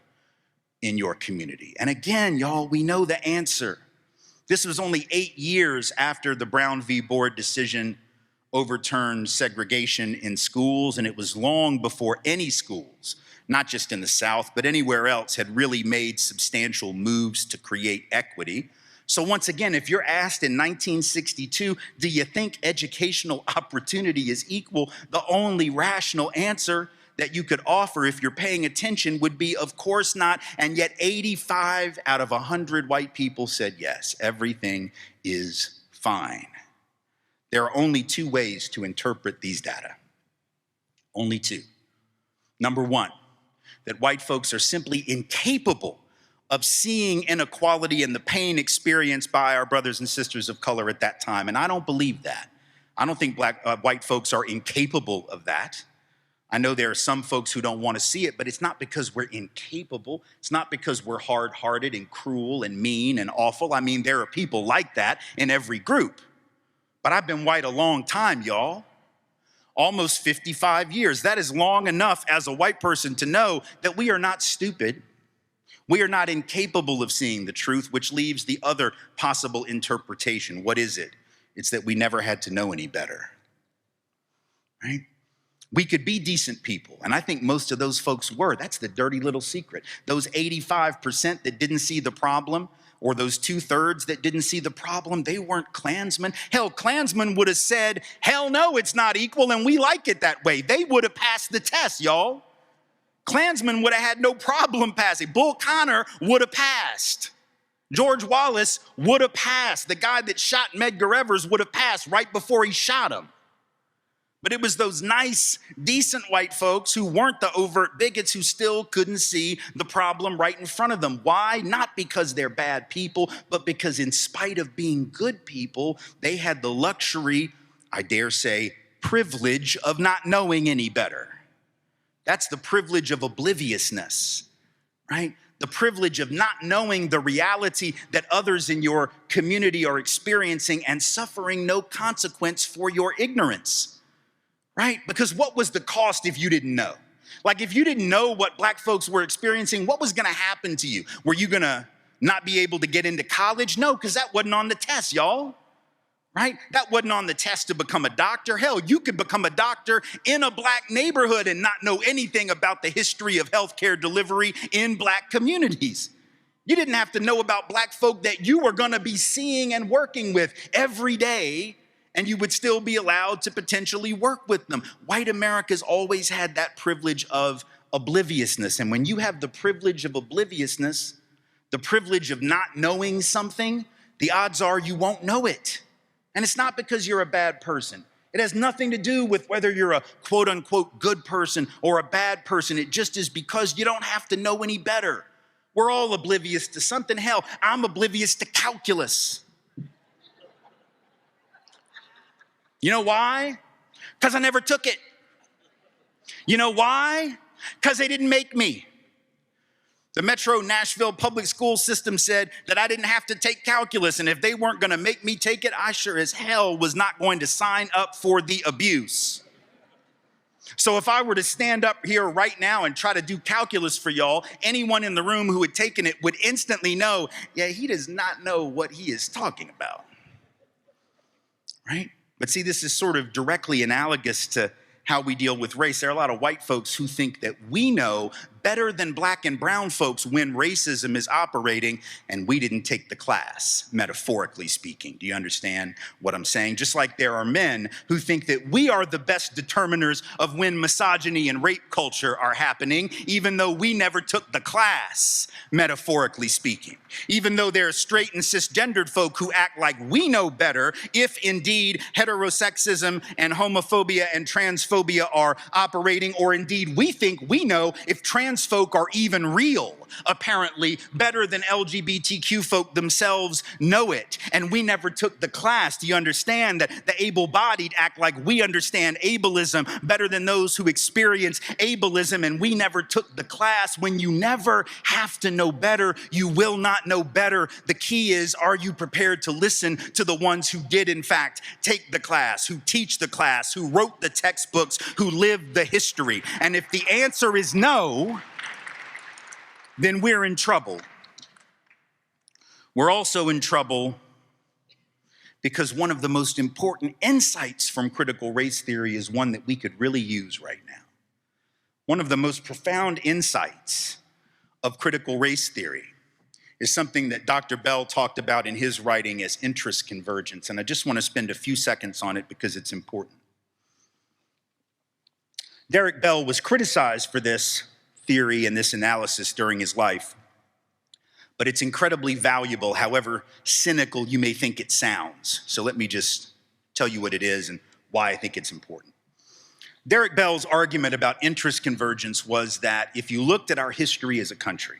in your community? And again, y'all, we know the answer. This was only 8 years after the Brown v. Board decision overturned segregation in schools, and it was long before any schools, not just in the South, but anywhere else, had really made substantial moves to create equity. So once again, if you're asked in 1962, do you think educational opportunity is equal? The only rational answer that you could offer if you're paying attention would be, of course not. And yet 85 out of 100 white people said yes, everything is fine. There are only 2 ways to interpret these data. Only 2. Number 1, that white folks are simply incapable of seeing inequality and the pain experienced by our brothers and sisters of color at that time. And I don't believe that. I don't think white folks are incapable of that. I know there are some folks who don't want to see it, but it's not because we're incapable. It's not because we're hard-hearted and cruel and mean and awful. I mean, there are people like that in every group. But I've been white a long time, y'all. Almost 55 years. That is long enough as a white person to know that we are not stupid. We are not incapable of seeing the truth, which leaves the other possible interpretation. What is it? It's that we never had to know any better, right? We could be decent people, and I think most of those folks were. That's the dirty little secret. Those 85% that didn't see the problem, or those 2/3 that didn't see the problem, they weren't Klansmen. Hell, Klansmen would have said, hell no, it's not equal, and we like it that way. They would have passed the test, y'all. Klansmen would have had no problem passing. Bull Connor would have passed. George Wallace would have passed. The guy that shot Medgar Evers would have passed right before he shot him. But it was those nice, decent white folks who weren't the overt bigots who still couldn't see the problem right in front of them. Why? Not because they're bad people, but because in spite of being good people, they had the luxury, I dare say, privilege of not knowing any better. That's the privilege of obliviousness, right? The privilege of not knowing the reality that others in your community are experiencing and suffering no consequence for your ignorance. Right? Because what was the cost if you didn't know? Like if you didn't know what black folks were experiencing, what was gonna happen to you? Were you gonna not be able to get into college? No, because that wasn't on the test, y'all. Right? That wasn't on the test to become a doctor. Hell, you could become a doctor in a black neighborhood and not know anything about the history of healthcare delivery in black communities. You didn't have to know about black folk that you were gonna be seeing and working with every day, and you would still be allowed to potentially work with them. White America's always had that privilege of obliviousness. And when you have the privilege of obliviousness, the privilege of not knowing something, the odds are you won't know it. And it's not because you're a bad person. It has nothing to do with whether you're a quote unquote good person or a bad person. It just is because you don't have to know any better. We're all oblivious to something. Hell, I'm oblivious to calculus. You know why? Because I never took it. You know why? Because they didn't make me. The Metro Nashville public school system said that I didn't have to take calculus, and if they weren't going to make me take it, I sure as hell was not going to sign up for the abuse. So if I were to stand up here right now and try to do calculus for y'all, anyone in the room who had taken it would instantly know, yeah, he does not know what he is talking about. Right? But see, this is sort of directly analogous to how we deal with race. There are a lot of white folks who think that we know better than black and brown folks when racism is operating, and we didn't take the class, metaphorically speaking. Do you understand what I'm saying? Just like there are men who think that we are the best determiners of when misogyny and rape culture are happening, even though we never took the class, metaphorically speaking. Even though there are straight and cisgendered folk who act like we know better if indeed heterosexism and homophobia and transphobia are operating, or indeed we think we know if trans folk are even real, apparently better than LGBTQ folk themselves know it. And we never took the class. Do you understand that the able-bodied act like we understand ableism better than those who experience ableism, and we never took the class? When you never have to know better, you will not know better. The key is, are you prepared to listen to the ones who did in fact take the class, who teach the class, who wrote the textbooks, who lived the history? And if the answer is no, then we're in trouble. We're also in trouble because one of the most important insights from critical race theory is one that we could really use right now. One of the most profound insights of critical race theory is something that Dr. Bell talked about in his writing as interest convergence, and I just want to spend a few seconds on it because it's important. Derek Bell was criticized for this theory and this analysis during his life, but it's incredibly valuable, however cynical you may think it sounds. So let me just tell you what it is and why I think it's important. Derek Bell's argument about interest convergence was that if you looked at our history as a country,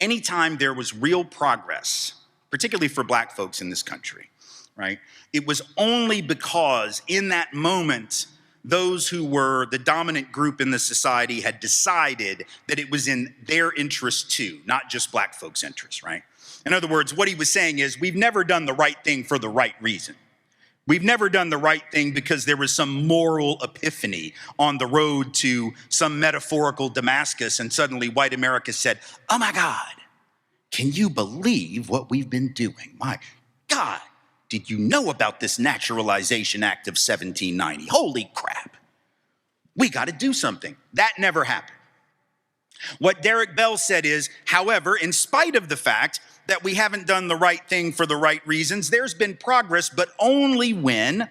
anytime there was real progress, particularly for black folks in this country, right, it was only because in that moment, those who were the dominant group in the society had decided that it was in their interest too, not just black folks' interest, right? In other words, what he was saying is we've never done the right thing for the right reason. We've never done the right thing because there was some moral epiphany on the road to some metaphorical Damascus, and suddenly white America said, oh my God, can you believe what we've been doing? My God, did you know about this Naturalization Act of 1790? Holy crap, we got to do something. That never happened. What Derek Bell said is, however, in spite of the fact that we haven't done the right thing for the right reasons, there's been progress, but only when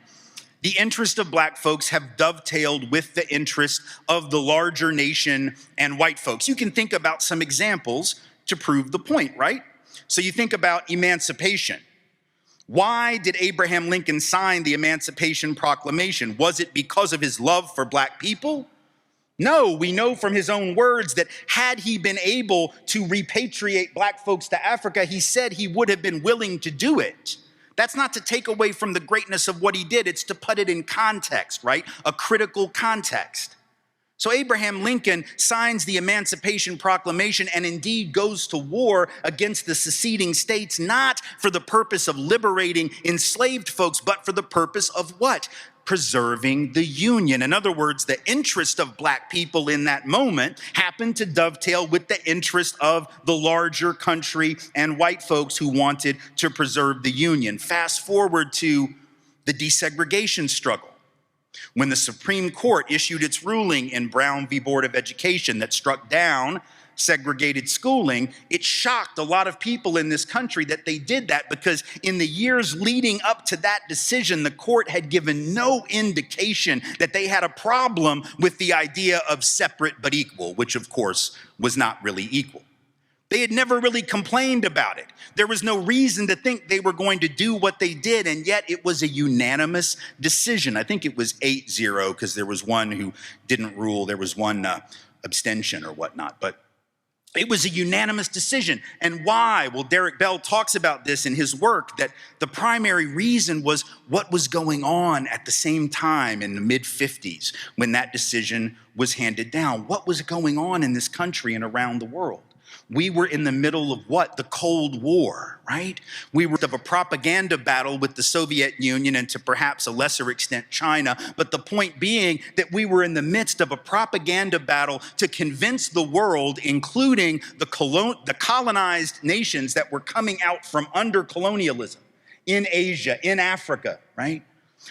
the interest of black folks have dovetailed with the interest of the larger nation and white folks. You can think about some examples to prove the point, right? So you think about emancipation. Why did Abraham Lincoln sign the Emancipation Proclamation? Was it because of his love for black people? No, we know from his own words that had he been able to repatriate black folks to Africa, he said he would have been willing to do it. That's not to take away from the greatness of what he did. It's to put it in context, right? A critical context. So Abraham Lincoln signs the Emancipation Proclamation and indeed goes to war against the seceding states, not for the purpose of liberating enslaved folks, but for the purpose of what? Preserving the Union. In other words, the interest of black people in that moment happened to dovetail with the interest of the larger country and white folks who wanted to preserve the Union. Fast forward to the desegregation struggle. When the Supreme Court issued its ruling in Brown v. Board of Education that struck down segregated schooling, it shocked a lot of people in this country that they did that because in the years leading up to that decision, the court had given no indication that they had a problem with the idea of separate but equal, which of course was not really equal. They had never really complained about it. There was no reason to think they were going to do what they did, and yet it was a unanimous decision. I think it was 8-0 because there was one who didn't rule. There was one abstention or whatnot, but it was a unanimous decision. And why? Well, Derek Bell talks about this in his work, that the primary reason was what was going on at the same time in the mid-50s when that decision was handed down. What was going on in this country and around the world? We were in the middle of what? The Cold War, right? We were of a propaganda battle with the Soviet Union and to perhaps a lesser extent China. But the point being that we were in the midst of a propaganda battle to convince the world, including the colonized nations that were coming out from under colonialism in Asia, in Africa, right?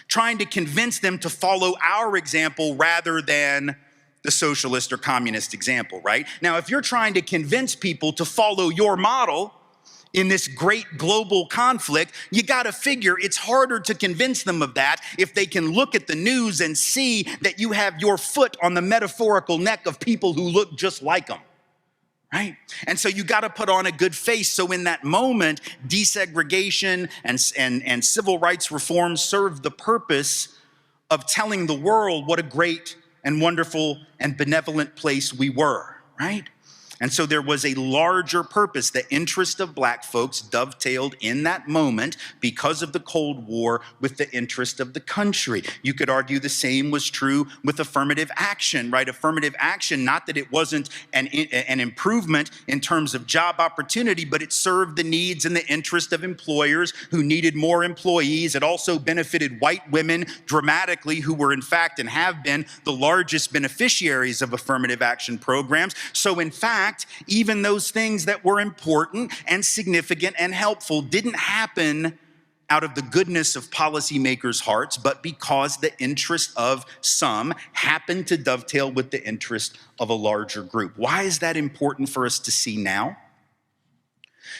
Trying to convince them to follow our example rather than the socialist or communist example, right? Now, if you're trying to convince people to follow your model in this great global conflict, you got to figure it's harder to convince them of that if they can look at the news and see that you have your foot on the metaphorical neck of people who look just like them, right? And so you got to put on a good face. So in that moment, desegregation and civil rights reform served the purpose of telling the world what a great and wonderful and benevolent place we were, right? And so there was a larger purpose. The interest of black folks dovetailed in that moment because of the Cold War with the interest of the country. You could argue the same was true with affirmative action, right? Affirmative action, not that it wasn't an improvement in terms of job opportunity, but it served the needs and the interest of employers who needed more employees. It also benefited white women dramatically, who were in fact and have been the largest beneficiaries of affirmative action programs. So in fact, fact, even those things that were important and significant and helpful didn't happen out of the goodness of policymakers' hearts, but because the interest of some happened to dovetail with the interest of a larger group. Why is that important for us to see now?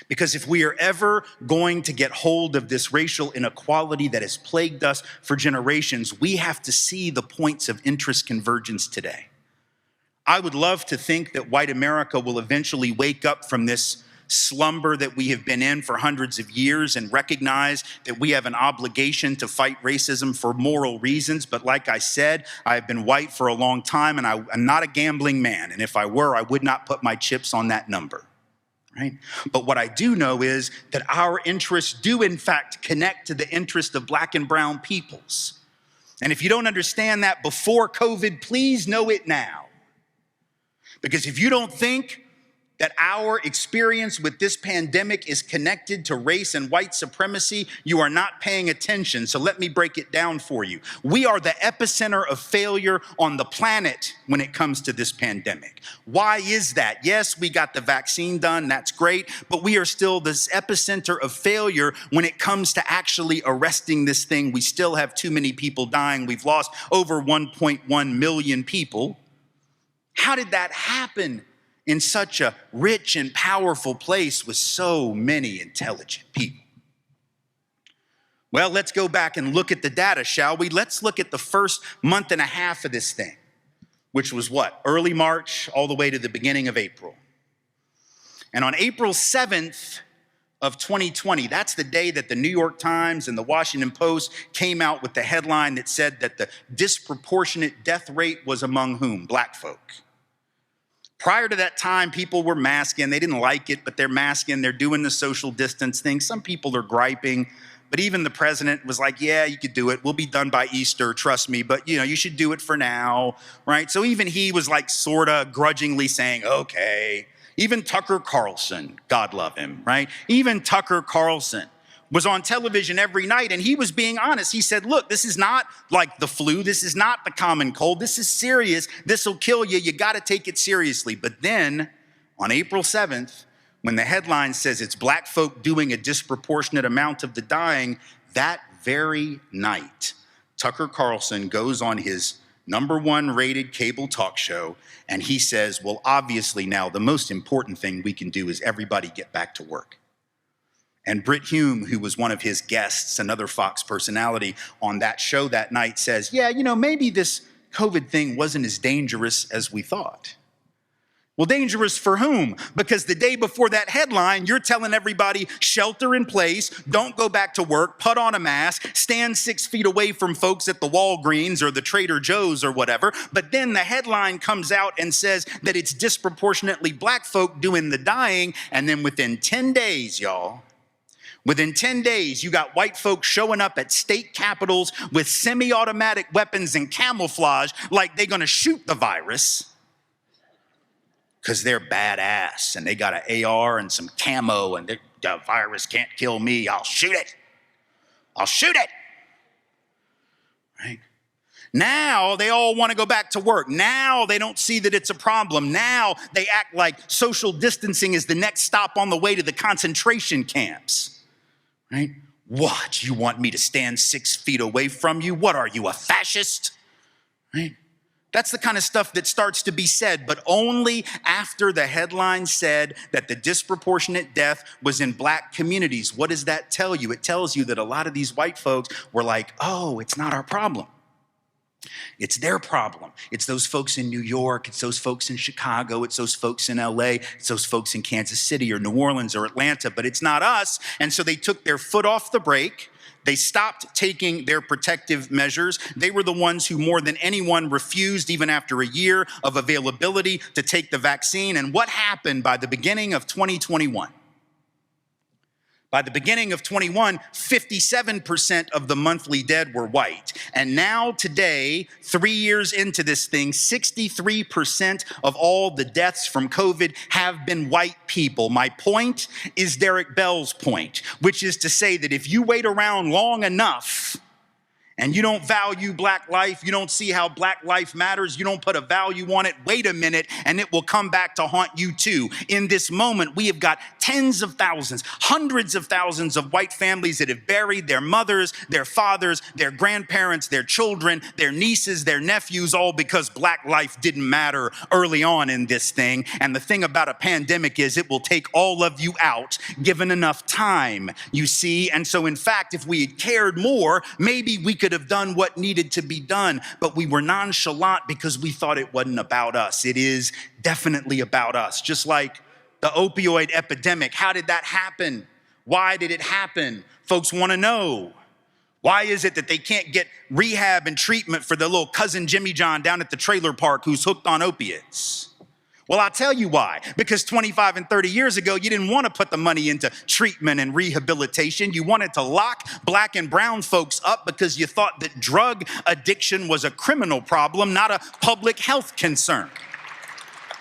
Because if we are ever going to get hold of this racial inequality that has plagued us for generations, we have to see the points of interest convergence today. I would love to think that white America will eventually wake up from this slumber that we have been in for hundreds of years and recognize that we have an obligation to fight racism for moral reasons. But like I said, I've been white for a long time and I'm not a gambling man. And if I were, I would not put my chips on that number. Right? But what I do know is that our interests do in fact connect to the interest of Black and brown peoples. And if you don't understand that before COVID, please know it now. Because if you don't think that our experience with this pandemic is connected to race and white supremacy, you are not paying attention. So let me break it down for you. We are the epicenter of failure on the planet when it comes to this pandemic. Why is that? Yes, we got the vaccine done, that's great, but we are still this epicenter of failure when it comes to actually arresting this thing. We still have too many people dying. We've lost over 1.1 million people. How did that happen in such a rich and powerful place with so many intelligent people? Well, let's go back and look at the data, shall we? Let's look at the first month and a half of this thing, which was what? Early March all the way to the beginning of April. And on April 7th of 2020, that's the day that the New York Times and the Washington Post came out with the headline that said that the disproportionate death rate was among whom? Black folk. Prior to that time, people were masking. They didn't like it, but they're masking. They're doing the social distance thing. Some people are griping, but even the president was like, yeah, you could do it. We'll be done by Easter, trust me, but you should do it for now, right? So even he was like sort of grudgingly saying, okay. Even Tucker Carlson, God love him, right? Even Tucker Carlson was on television every night, and he was being honest. He said, look, this is not like the flu. This is not the common cold. This is serious. This will kill you. You got to take it seriously. But then on April 7th, when the headline says it's Black folk doing a disproportionate amount of the dying, that very night, Tucker Carlson goes on his #1 rated cable talk show, and he says, well, obviously now the most important thing we can do is everybody get back to work. And Britt Hume, who was one of his guests, another Fox personality on that show that night, says, yeah, maybe this COVID thing wasn't as dangerous as we thought. Well, dangerous for whom? Because the day before that headline, you're telling everybody, shelter in place, don't go back to work, put on a mask, stand 6 feet away from folks at the Walgreens or the Trader Joe's or whatever. But then the headline comes out and says that it's disproportionately Black folk doing the dying. And then within 10 days, y'all, within 10 days, you got white folks showing up at state capitals with semi-automatic weapons and camouflage like they're gonna shoot the virus because they're badass and they got an AR and some camo and the virus can't kill me, I'll shoot it. I'll shoot it, right? Now they all want to go back to work. Now they don't see that it's a problem. Now they act like social distancing is the next stop on the way to the concentration camps. Right? What? You want me to stand 6 feet away from you? What are you, a fascist? Right? That's the kind of stuff that starts to be said, but only after the headline said that the disproportionate death was in Black communities. What does that tell you? It tells you that a lot of these white folks were like, oh, it's not our problem. It's their problem. It's those folks in New York. It's those folks in Chicago. It's those folks in LA. It's those folks in Kansas City or New Orleans or Atlanta, but it's not us. And so they took their foot off the brake. They stopped taking their protective measures. They were the ones who more than anyone refused, even after a year of availability, to take the vaccine. And what happened by the beginning of 2021? By the beginning of 21, 57% of the monthly dead were white. And now today, 3 years into this thing, 63% of all the deaths from COVID have been white people. My point is Derek Bell's point, which is to say that if you wait around long enough and you don't value black life, you don't see how black life matters, you don't put a value on it, wait a minute, and it will come back to haunt you too. In this moment, we have got tens of thousands, hundreds of thousands of white families that have buried their mothers, their fathers, their grandparents, their children, their nieces, their nephews, all because black life didn't matter early on in this thing. And the thing about a pandemic is it will take all of you out given enough time, you see. And so in fact, if we had cared more, maybe we could have done what needed to be done, but we were nonchalant because we thought it wasn't about us. It is definitely about us. Just like the opioid epidemic. How did that happen? Why did it happen? Folks want to know. Why is it that they can't get rehab and treatment for their little cousin Jimmy John down at the trailer park who's hooked on opiates? Well, I'll tell you why. Because 25 and 30 years ago, you didn't want to put the money into treatment and rehabilitation. You wanted to lock black and brown folks up because you thought that drug addiction was a criminal problem, not a public health concern.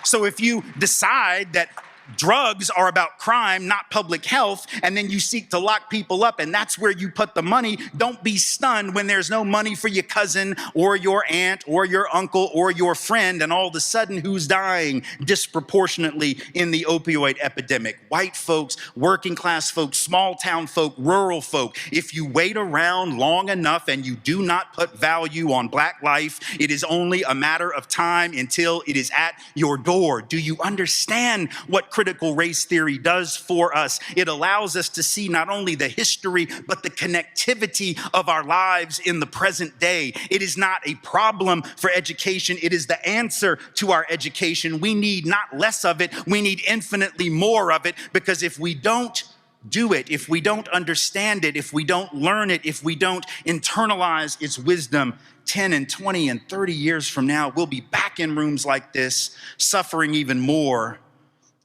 So if you decide that drugs are about crime, not public health, and then you seek to lock people up, and that's where you put the money, don't be stunned when there's no money for your cousin or your aunt or your uncle or your friend, and all of a sudden who's dying disproportionately in the opioid epidemic? White folks, working class folks, small town folk, rural folk. If you wait around long enough and you do not put value on black life, it is only a matter of time until it is at your door. Do you understand what critical race theory does for us? It allows us to see not only the history, but the connectivity of our lives in the present day. It is not a problem for education. It is the answer to our education. We need not less of it. We need infinitely more of it, because if we don't do it, if we don't understand it, if we don't learn it, if we don't internalize its wisdom, 10 and 20 and 30 years from now, we'll be back in rooms like this, suffering even more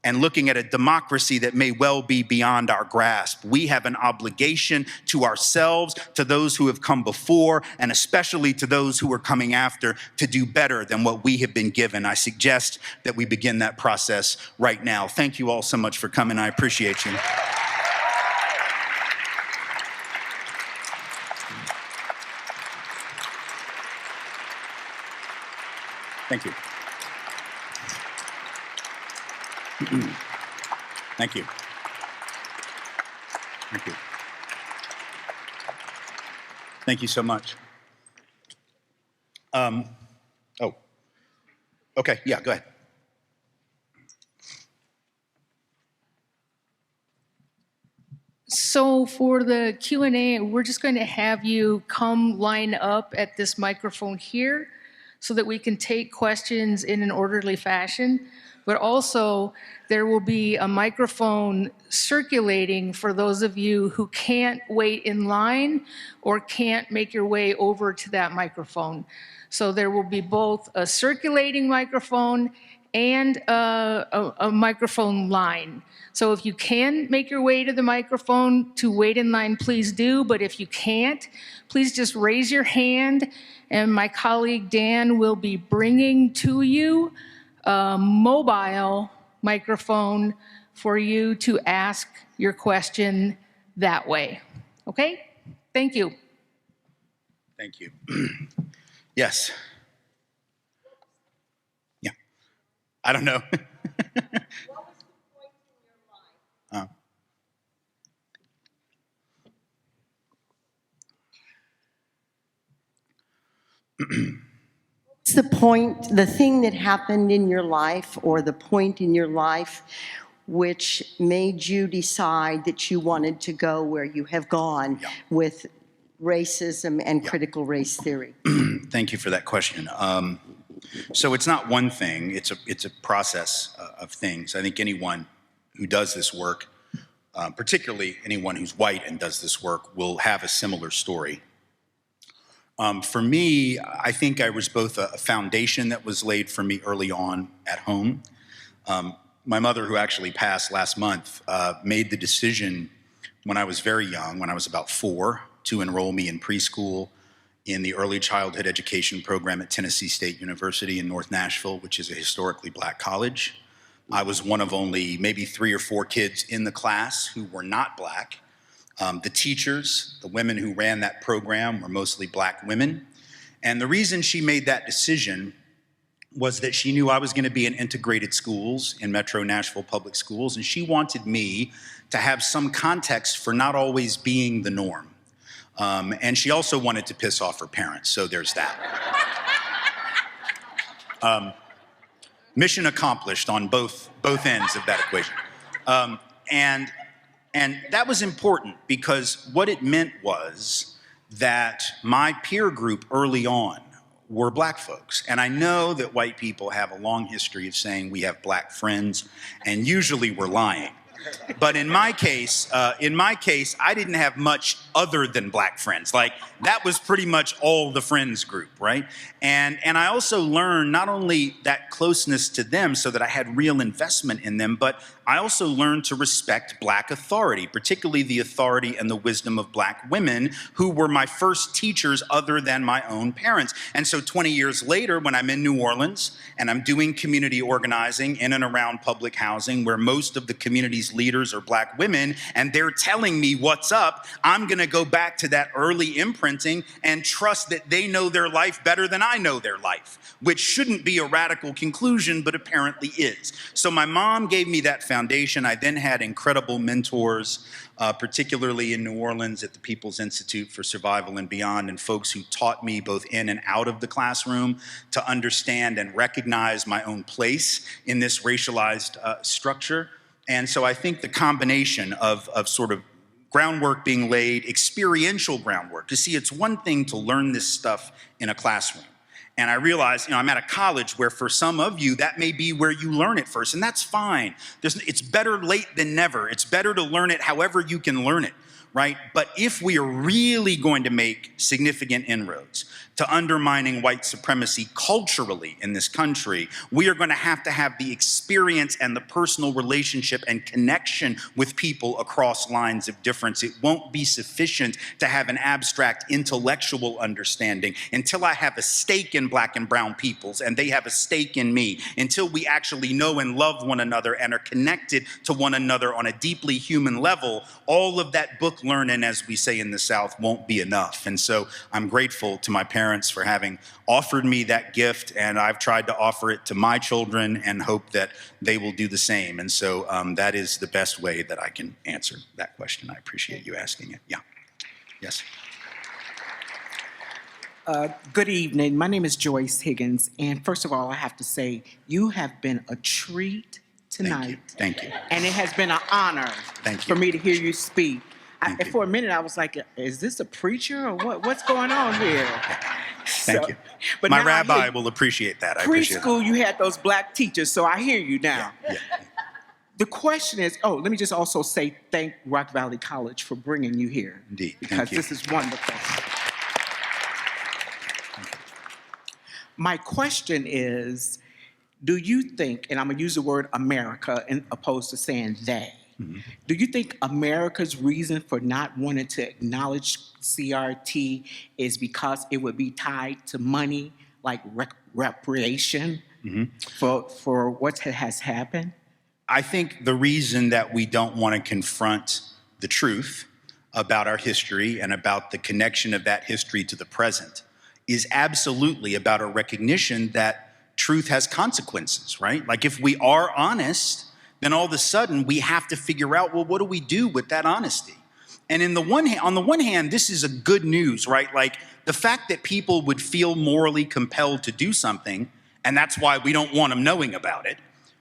and looking at a democracy that may well be beyond our grasp. We have an obligation to ourselves, to those who have come before, and especially to those who are coming after, to do better than what we have been given. I suggest that we begin that process right now. Thank you all so much for coming. I appreciate you. Thank you. Thank you. Thank you. Thank you so much. Oh, okay, yeah, go ahead. So for the Q&A, we're just going to have you come line up at this microphone here so that we can take questions in an orderly fashion. But also, there will be a microphone circulating for those of you who can't wait in line or can't make your way over to that microphone. So there will be both a circulating microphone and a microphone line. So if you can make your way to the microphone to wait in line, please do. But if you can't, please just raise your hand, and my colleague Dan will be bringing to you a mobile microphone for you to ask your question that way. Okay? Thank you. Thank you. Yes. Yeah. I don't know. What was the point in your life? What's the point, the thing that happened in your life, or the point in your life which made you decide that you wanted to go where you have gone with racism and critical race theory? Thank you for that question. So it's not one thing, it's a process of things. I think anyone who does this work, particularly anyone who's white and does this work, will have a similar story. For me, I think I was both a foundation that was laid for me early on at home. My mother, who actually passed last month, made the decision when I was very young, when I was about 4, to enroll me in preschool in the early childhood education program at Tennessee State University in North Nashville, which is a historically black college. I was one of only maybe 3 or 4 kids in the class who were not black. The teachers, the women who ran that program, were mostly black women. And the reason she made that decision was that she knew I was going to be in integrated schools, in Metro Nashville public schools, and she wanted me to have some context for not always being the norm. And she also wanted to piss off her parents, so there's that. Mission accomplished on both ends of that equation. And that was important because what it meant was that my peer group early on were black folks. And I know that white people have a long history of saying we have black friends, and usually we're lying. But in my case, I didn't have much other than black friends. Like, that was pretty much all the friends group, right? And I also learned not only that closeness to them so that I had real investment in them, but I also learned to respect black authority, particularly the authority and the wisdom of black women who were my first teachers other than my own parents. And so 20 years later, when I'm in New Orleans and I'm doing community organizing in and around public housing where most of the community's leaders are black women, and they're telling me what's up, I'm gonna go back to that early imprinting and trust that they know their life better than I know their life, which shouldn't be a radical conclusion, but apparently is. So my mom gave me that foundation. I then had incredible mentors, particularly in New Orleans at the People's Institute for Survival and Beyond, and folks who taught me both in and out of the classroom to understand and recognize my own place in this racialized structure. And so I think the combination of sort of groundwork being laid, experiential groundwork, to see it's one thing to learn this stuff in a classroom. And I realize, I'm at a college where for some of you, that may be where you learn it first, and that's fine. It's better late than never. It's better to learn it however you can learn it, right? But if we are really going to make significant inroads to undermining white supremacy culturally in this country, we are going to have the experience and the personal relationship and connection with people across lines of difference. It won't be sufficient to have an abstract intellectual understanding until I have a stake in black and brown peoples and they have a stake in me, until we actually know and love one another and are connected to one another on a deeply human level. All of that book learning, as we say in the South, won't be enough. And so I'm grateful to my parents for having offered me that gift, and I've tried to offer it to my children and hope that they will do the same. And so that is the best way that I can answer that question. I appreciate you asking it. Yeah. Yes. Good evening. My name is Joyce Higgins, and first of all, I have to say you have been a treat tonight. Thank you. And it has been an honor for me to hear you speak. For a minute, I was like, is this a preacher or what? What's going on here? Thank you. But my rabbi will appreciate that. I appreciate that. Preschool, you had those black teachers, so I hear you now. Yeah. The question is, let me just also say thank Rock Valley College for bringing you here. Indeed. Because this is wonderful. My question is, do you think, and I'm going to use the word America opposed to saying they, do you think America's reason for not wanting to acknowledge CRT is because it would be tied to money, like reparation for what has happened? I think the reason that we don't want to confront the truth about our history and about the connection of that history to the present is absolutely about a recognition that truth has consequences, right? Like, if we are honest, then all of a sudden we have to figure out, well, what do we do with that honesty? And on the one hand, this is a good news, right? Like, the fact that people would feel morally compelled to do something, and that's why we don't want them knowing about it,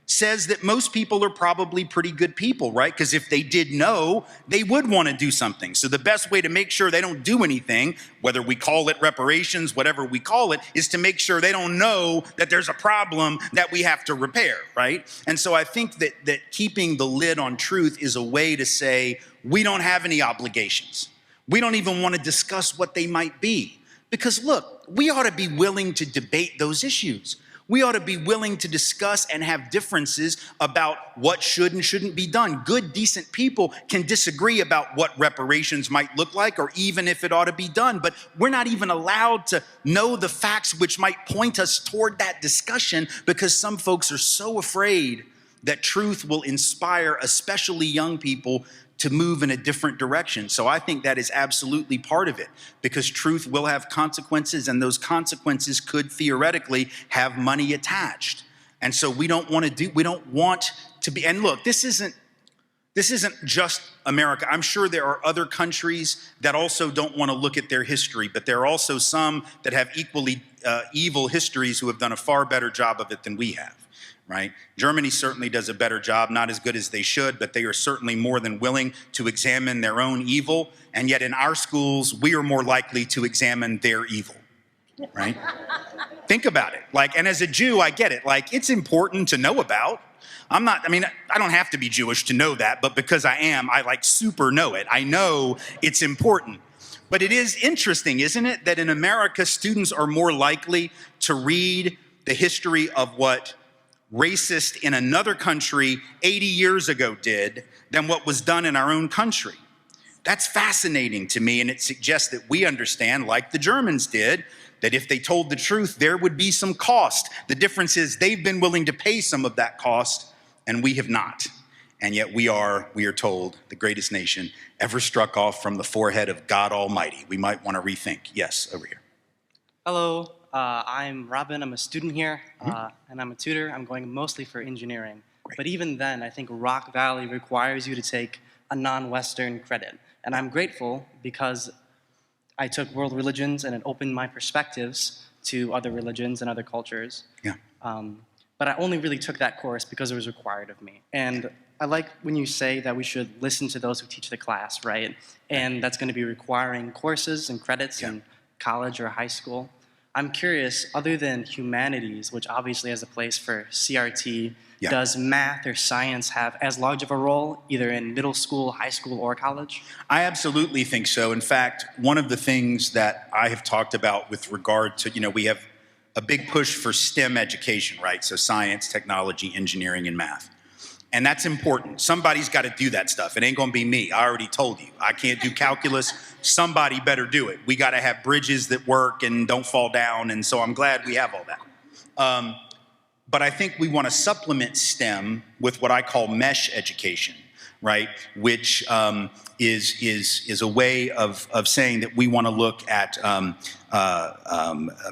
says that most people are probably pretty good people, right? Because if they did know, they would want to do something. So the best way to make sure they don't do anything, whether we call it reparations, whatever we call it, is to make sure they don't know that there's a problem that we have to repair, right? And so I think that keeping the lid on truth is a way to say, we don't have any obligations. We don't even want to discuss what they might be. Because look, we ought to be willing to debate those issues. We ought to be willing to discuss and have differences about what should and shouldn't be done. Good, decent people can disagree about what reparations might look like or even if it ought to be done, but we're not even allowed to know the facts which might point us toward that discussion because some folks are so afraid that truth will inspire, especially young people, to move in a different direction. So I think that is absolutely part of it, because truth will have consequences, and those consequences could theoretically have money attached. And so we don't want to be, and look, this isn't just America. I'm sure there are other countries that also don't want to look at their history, but there are also some that have equally evil histories who have done a far better job of it than we have, right? Germany certainly does a better job, not as good as they should, but they are certainly more than willing to examine their own evil. And yet in our schools, we are more likely to examine their evil, right? Think about it. Like, and as a Jew, I get it. Like, it's important to know about. I don't have to be Jewish to know that, but because I am, I like super know it. I know it's important. But it is interesting, isn't it, that in America, students are more likely to read the history of what racist in another country 80 years ago did than what was done in our own country. That's fascinating to me, and it suggests that we understand, like the Germans did, that if they told the truth, there would be some cost. The difference is they've been willing to pay some of that cost, and we have not. And yet we are told, the greatest nation ever struck off from the forehead of God Almighty. We might want to rethink. Yes, over here. Hello, I'm Robin. I'm a student here, and I'm a tutor. I'm going mostly for engineering. Great. But even then, I think Rock Valley requires you to take a non-Western credit. And I'm grateful because I took world religions and it opened my perspectives to other religions and other cultures. Yeah. But I only really took that course because it was required of me. And I like when you say that we should listen to those who teach the class, right? And that's going to be requiring courses and credits in college or high school. I'm curious, other than humanities, which obviously has a place for CRT, does math or science have as large of a role, either in middle school, high school, or college? I absolutely think so. In fact, one of the things that I have talked about with regard to, we have a big push for STEM education, right? So science, technology, engineering, and math. And that's important. Somebody's got to do that stuff. It ain't going to be me. I already told you. I can't do calculus. Somebody better do it. We got to have bridges that work and don't fall down. And so I'm glad we have all that. But I think we want to supplement STEM with what I call mesh education, right? Which is a way of saying that we want to look at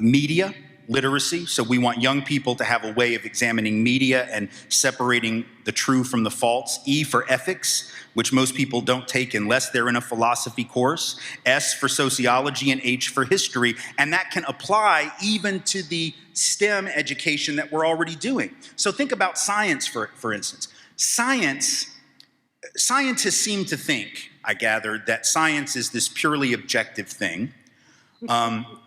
media literacy. So we want young people to have a way of examining media and separating the true from the false. E for ethics, which most people don't take unless they're in a philosophy course. S for sociology, and H for history. And that can apply even to the STEM education that we're already doing. So think about science, for instance. Scientists seem to think, I gathered, that science is this purely objective thing,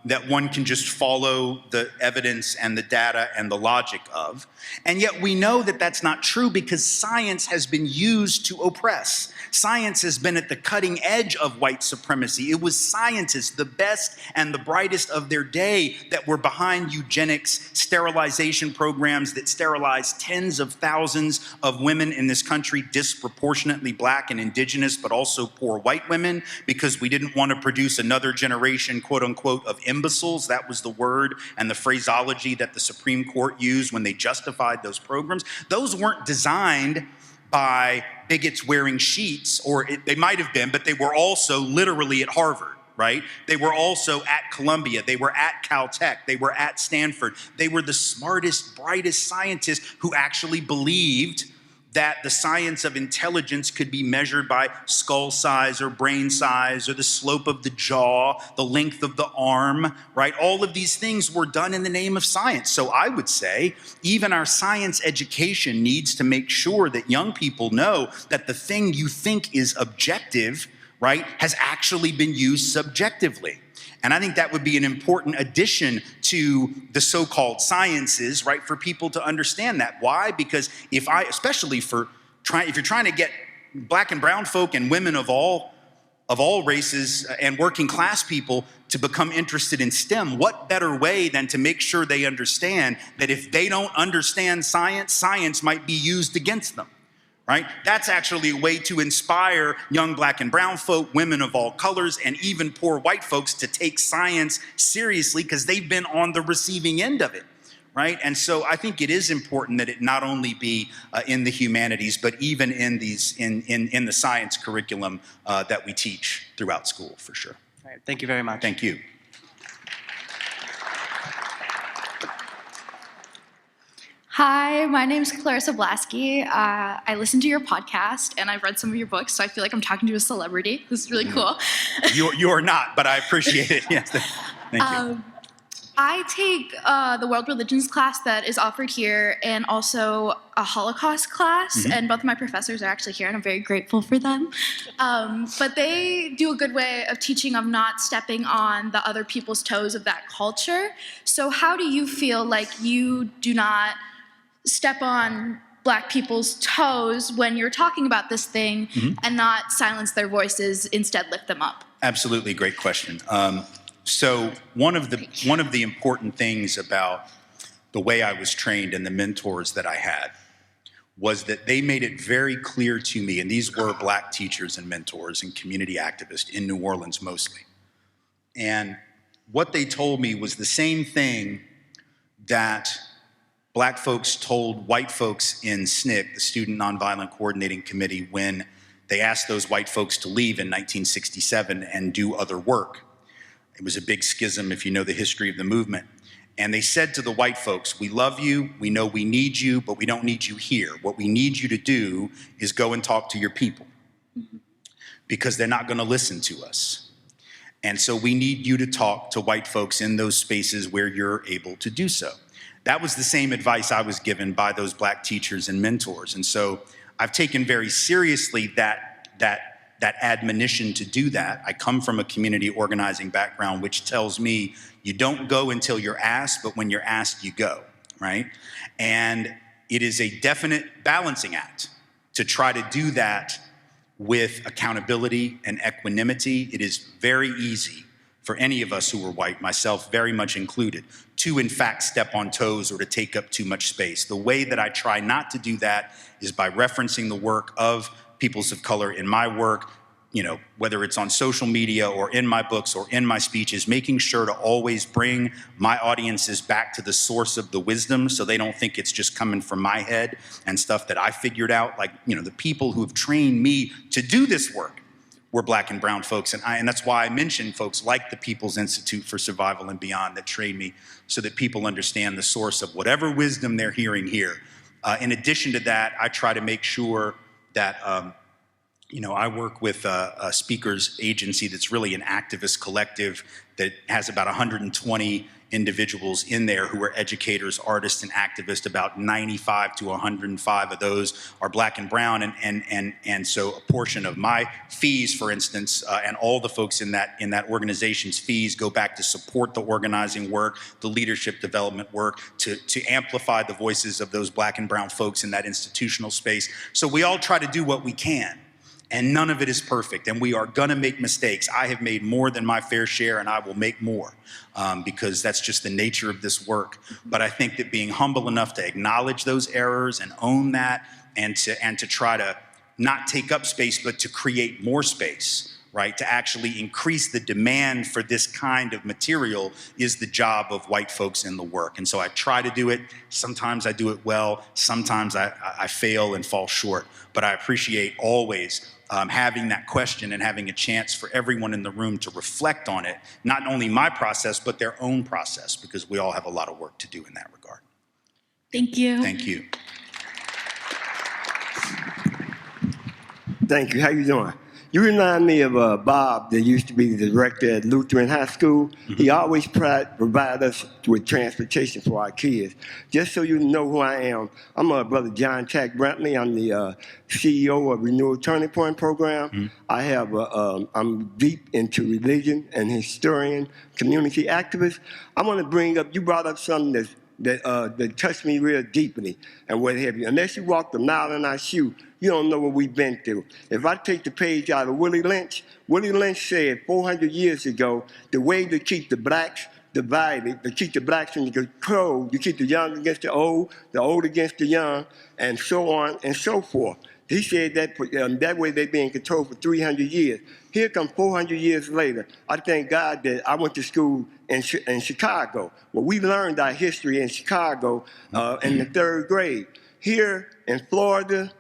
that one can just follow the evidence and the data and the logic of. And yet we know that that's not true, because science has been used to oppress. Science has been at the cutting edge of white supremacy. It was scientists, the best and the brightest of their day, that were behind eugenics, sterilization programs that sterilized tens of thousands of women in this country, disproportionately black and indigenous, but also poor white women, because we didn't want to produce another generation, quote unquote, of imbeciles. That was the word and the phraseology that the Supreme Court used when they justified those programs. Those weren't designed by bigots wearing sheets, or they might have been, but they were also literally at Harvard, right? They were also at Columbia. They were at Caltech. They were at Stanford. They were the smartest, brightest scientists who actually believed that the science of intelligence could be measured by skull size or brain size or the slope of the jaw, the length of the arm, right? All of these things were done in the name of science. So I would say even our science education needs to make sure that young people know that the thing you think is objective, right, has actually been used subjectively. And I think that would be an important addition to the so-called sciences, right, for people to understand that. Why? Because especially if you're trying to get black and brown folk and women of all races and working class people to become interested in STEM, what better way than to make sure they understand that if they don't understand science, science might be used against them. Right? That's actually a way to inspire young black and brown folk, women of all colors, and even poor white folks to take science seriously, because they've been on the receiving end of it. right? And so I think it is important that it not only be in the humanities, but even in the science curriculum that we teach throughout school, for sure. All right, thank you very much. Thank you. Hi, my name is Clarissa Blasky. I listen to your podcast and I've read some of your books, so I feel like I'm talking to a celebrity. This is really cool. You're not, but I appreciate it. Yes, thank you. I take the world religions class that is offered here and also a Holocaust class, and both of my professors are actually here and I'm very grateful for them. But they do a good way of teaching of not stepping on the other people's toes of that culture. So how do you feel like you do not step on Black people's toes when you're talking about this thing and not silence their voices, instead lift them up? Absolutely, great question. So one of the important things about the way I was trained and the mentors that I had was that they made it very clear to me, and these were Black teachers and mentors and community activists in New Orleans mostly. And what they told me was the same thing that Black folks told white folks in SNCC, the Student Nonviolent Coordinating Committee, when they asked those white folks to leave in 1967 and do other work. It was a big schism if you know the history of the movement. And they said to the white folks, we love you, we know we need you, but we don't need you here. What we need you to do is go and talk to your people because they're not gonna listen to us. And so we need you to talk to white folks in those spaces where you're able to do so. That was the same advice I was given by those Black teachers and mentors. And so I've taken very seriously that admonition to do that. I come from a community organizing background, which tells me you don't go until you're asked, but when you're asked, you go, right? And it is a definite balancing act to try to do that with accountability and equanimity. It is very easy for any of us who are white, myself very much included, to in fact step on toes or to take up too much space. The way that I try not to do that is by referencing the work of peoples of color in my work, you know, whether it's on social media or in my books or in my speeches, making sure to always bring my audiences back to the source of the wisdom so they don't think it's just coming from my head and stuff that I figured out. Like, you know, the people who have trained me to do this work were Black and brown folks. And that's why I mentioned folks like the People's Institute for Survival and Beyond that trained me so that people understand the source of whatever wisdom they're hearing here. In addition to that, I try to make sure that, you know, I work with a speakers agency that's really an activist collective that has about 120 individuals in there who are educators, artists, and activists. About 95 to 105 of those are Black and brown, and so a portion of my fees, for instance, and all the folks in that organization's fees go back to support the organizing work, the leadership development work, to amplify the voices of those Black and brown folks in that institutional space. So we all try to do what we can. And none of it is perfect, and we are gonna make mistakes. I have made more than my fair share, and I will make more because that's just the nature of this work. But I think that being humble enough to acknowledge those errors and own that, and to try to not take up space, but to create more space, right? To actually increase the demand for this kind of material is the job of white folks in the work. And so I try to do it. Sometimes I do it well. Sometimes I fail and fall short. But I appreciate always having that question and having a chance for everyone in the room to reflect on it, not only my process, but their own process, because we all have a lot of work to do in that regard. Thank you. Thank you. Thank you. How you doing? You remind me of Bob, that used to be the director at Lutheran High School. He always provide us with transportation for our kids. Just so you know who I am, I'm Brother John Tack Brantley. I'm the CEO of Renewal Turning Point Program. I have I'm deep into religion and historian, community activist. I want to bring up, you brought up something that touched me real deeply and what have you. Unless you walked a mile in our shoe, you don't know what we've been through. If I take the page out of Willie Lynch said 400 years ago, the way to keep the Blacks divided, to keep the blacks in the control. You keep the young against the old against the young, and so on and so forth. He said that that way they've been in control for 300 years. Here come 400 years later. I thank God that I went to school in Chicago. Well, we learned our history in Chicago in the 3rd grade. Here in Florida,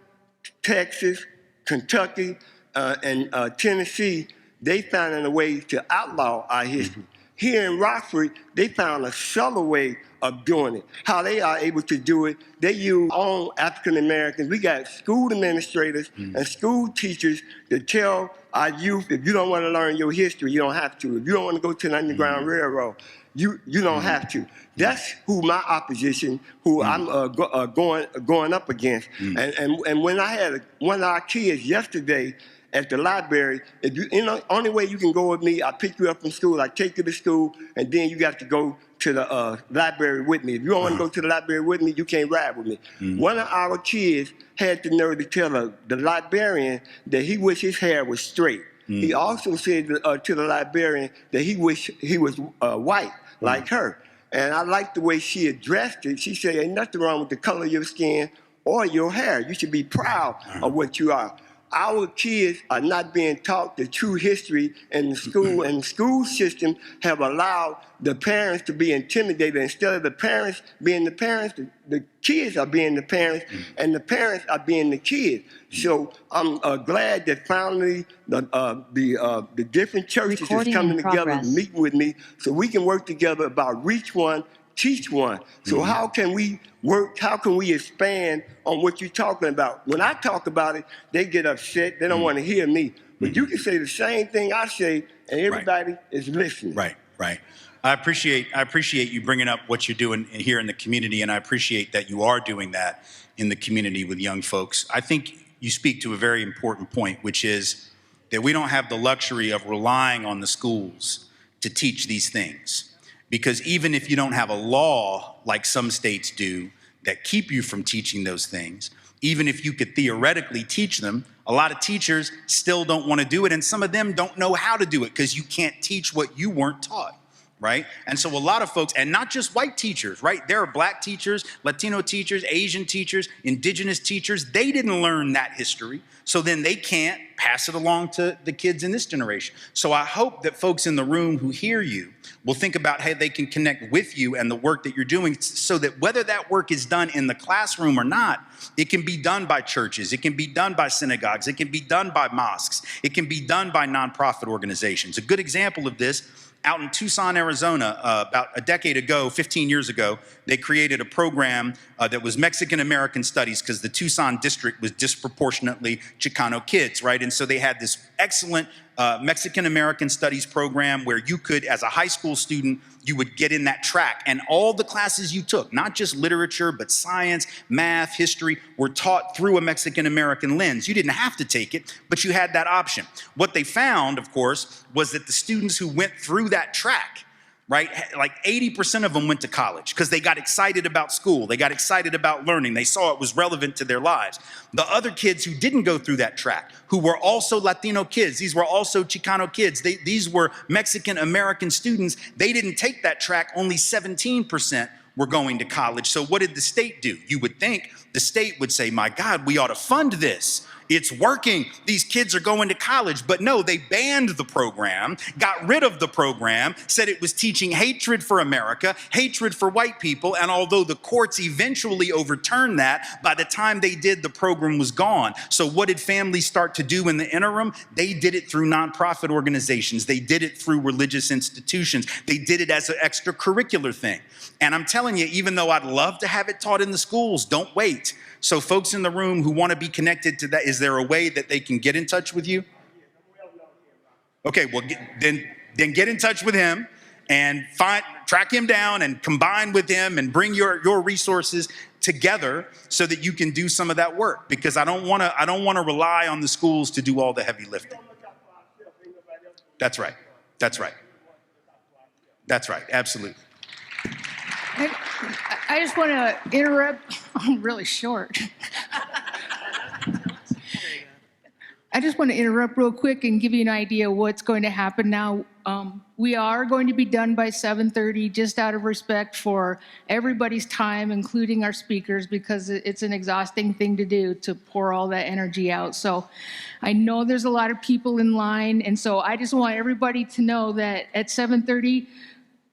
Texas, Kentucky, and Tennessee, they found a way to outlaw our history. Here in Rockford, they found a subtle way of doing it. How they are able to do it, they use own African Americans. We got school administrators and school teachers to tell our youth, if you don't want to learn your history, you don't have to. If you don't want to go to the Underground Railroad, you don't have to. That's who my opposition, who I'm going up against. And when I had one of our kids yesterday at the library, if you only way you can go with me, I pick you up from school, I take you to school, and then you got to go to the library with me. If you don't want to go to the library with me, you can't ride with me. One of our kids had the nerve to tell the librarian that he wished his hair was straight. He also said to the librarian that he wished he was white, like her. And I like the way she addressed it. She said, ain't nothing wrong with the color of your skin or your hair. You should be proud of what you are. Our kids are not being taught the true history in the school, and the school system have allowed the parents to be intimidated. Instead of the parents being the parents, the kids are being the parents, and the parents are being the kids. So I'm glad that finally the different churches is coming together and meeting with me so we can work together about reach one, teach one. So how can we work, how can we expand on what you're talking about? When I talk about it, they get upset, they don't want to hear me. But you can say the same thing I say, and everybody is listening. Right. I appreciate you bringing up what you're doing here in the community, and I appreciate that you are doing that in the community with young folks. I think you speak to a very important point, which is that we don't have the luxury of relying on the schools to teach these things. Because even if you don't have a law like some states do that keep you from teaching those things, even if you could theoretically teach them, a lot of teachers still don't want to do it, and some of them don't know how to do it because you can't teach what you weren't taught. Right? And so a lot of folks, and not just white teachers, right? There are black teachers, Latino teachers, Asian teachers, indigenous teachers. They didn't learn that history. So then they can't pass it along to the kids in this generation. So I hope that folks in the room who hear you will think about how they can connect with you and the work that you're doing so that whether that work is done in the classroom or not, it can be done by churches, it can be done by synagogues, it can be done by mosques, it can be done by nonprofit organizations. A good example of this, out in Tucson, Arizona, about a decade ago, 15 years ago, they created a program that was Mexican-American studies because the Tucson district was disproportionately Chicano kids, right? And so they had this excellent Mexican-American studies program where you could, as a high school student, you would get in that track. And all the classes you took, not just literature, but science, math, history, were taught through a Mexican-American lens. You didn't have to take it, but you had that option. What they found, of course, was that the students who went through that track, right, like 80% of them went to college because they got excited about school. They got excited about learning. They saw it was relevant to their lives. The other kids who didn't go through that track, who were also Latino kids, these were also Chicano kids, these were Mexican-American students, they didn't take that track. Only 17% were going to college. So what did the state do? You would think the state would say, my God, we ought to fund this. It's working. These kids are going to college. But no, they banned the program, got rid of the program, said it was teaching hatred for America, hatred for white people. And although the courts eventually overturned that, by the time they did, the program was gone. So what did families start to do in the interim? They did it through nonprofit organizations. They did it through religious institutions. They did it as an extracurricular thing. And I'm telling you, even though I'd love to have it taught in the schools, don't wait. So folks in the room who want to be connected to that, is there a way that they can get in touch with you? Okay, well, then get in touch with him and track him down and combine with him and bring your resources together so that you can do some of that work, because I don't want to rely on the schools to do all the heavy lifting. That's right. Absolutely. I just want to interrupt. I'm really short. I just want to interrupt real quick and give you an idea of what's going to happen now. We are going to be done by 7:30, just out of respect for everybody's time, including our speakers, because it's an exhausting thing to do, to pour all that energy out. So I know there's a lot of people in line, and so I just want everybody to know that at 7:30,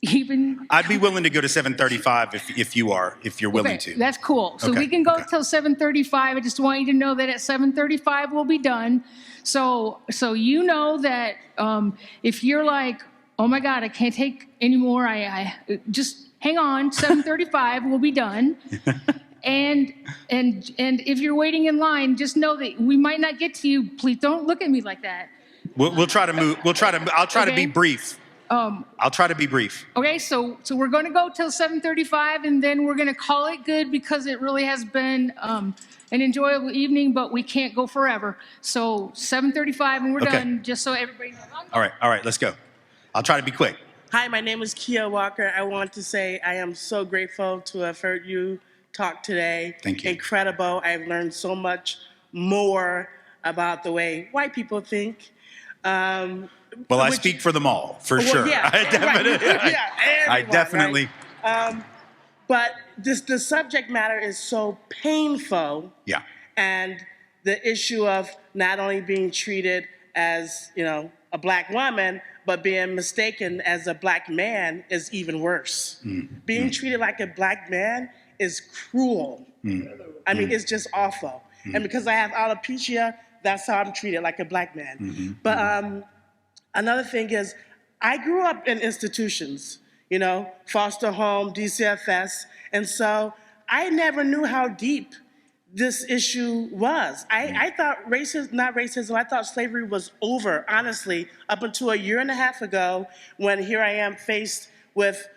even... I'd be willing to go to 7:35 if you're willing Okay, to. that's cool. So Okay, we can go okay. till 7:35. I just want you to know that at 7:35 we'll be done. So you know that if you're like, oh my God, I can't take anymore, I just hang on. 7:35 we'll be done. And if you're waiting in line, just know that we might not get to you. Please don't look at me like that. We'll try to move. I'll try to be Okay. brief. I'll try to be brief. Okay, so we're going to go till 7:35, and then we're going to call it good because it really has been an enjoyable evening, but we can't go forever. So 7:35, and we're Okay. done, just so everybody knows. All right, let's go. I'll try to be quick. Hi, my name is Kia Walker. I want to say I am so grateful to have heard you talk today. Thank you. Incredible. I've learned so much more about the way white people think. Well, I Which- speak for them all, for Well, sure. yeah, I definitely, right. Yeah, I everyone, definitely. right? But the subject matter is so painful. Yeah. And the issue of not only being treated as, a black woman, but being mistaken as a black man is even worse. Being treated like a black man is cruel. I mean, it's just awful. And because I have alopecia, that's how I'm treated, like a black man. But another thing is, I grew up in institutions, foster home, DCFS, and so I never knew how deep this issue was. I thought I thought slavery was over, honestly, up until a year and a half ago, when here I am faced with,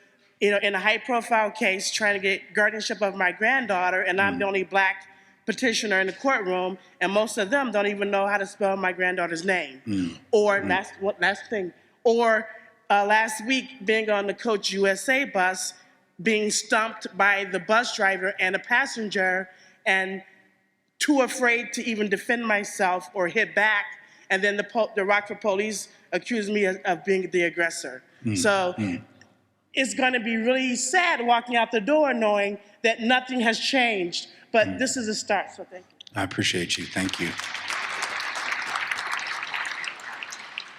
in a high-profile case, trying to get guardianship of my granddaughter, and I'm the only black petitioner in the courtroom, and most of them don't even know how to spell my granddaughter's name. Or that's the thing. Or last week, being on the Coach USA bus, being stumped by the bus driver and a passenger, and too afraid to even defend myself or hit back, and then the Rockford police accused me of being the aggressor. So it's going to be really sad walking out the door knowing that nothing has changed, but this is a start, so thank you. I appreciate you. Thank you.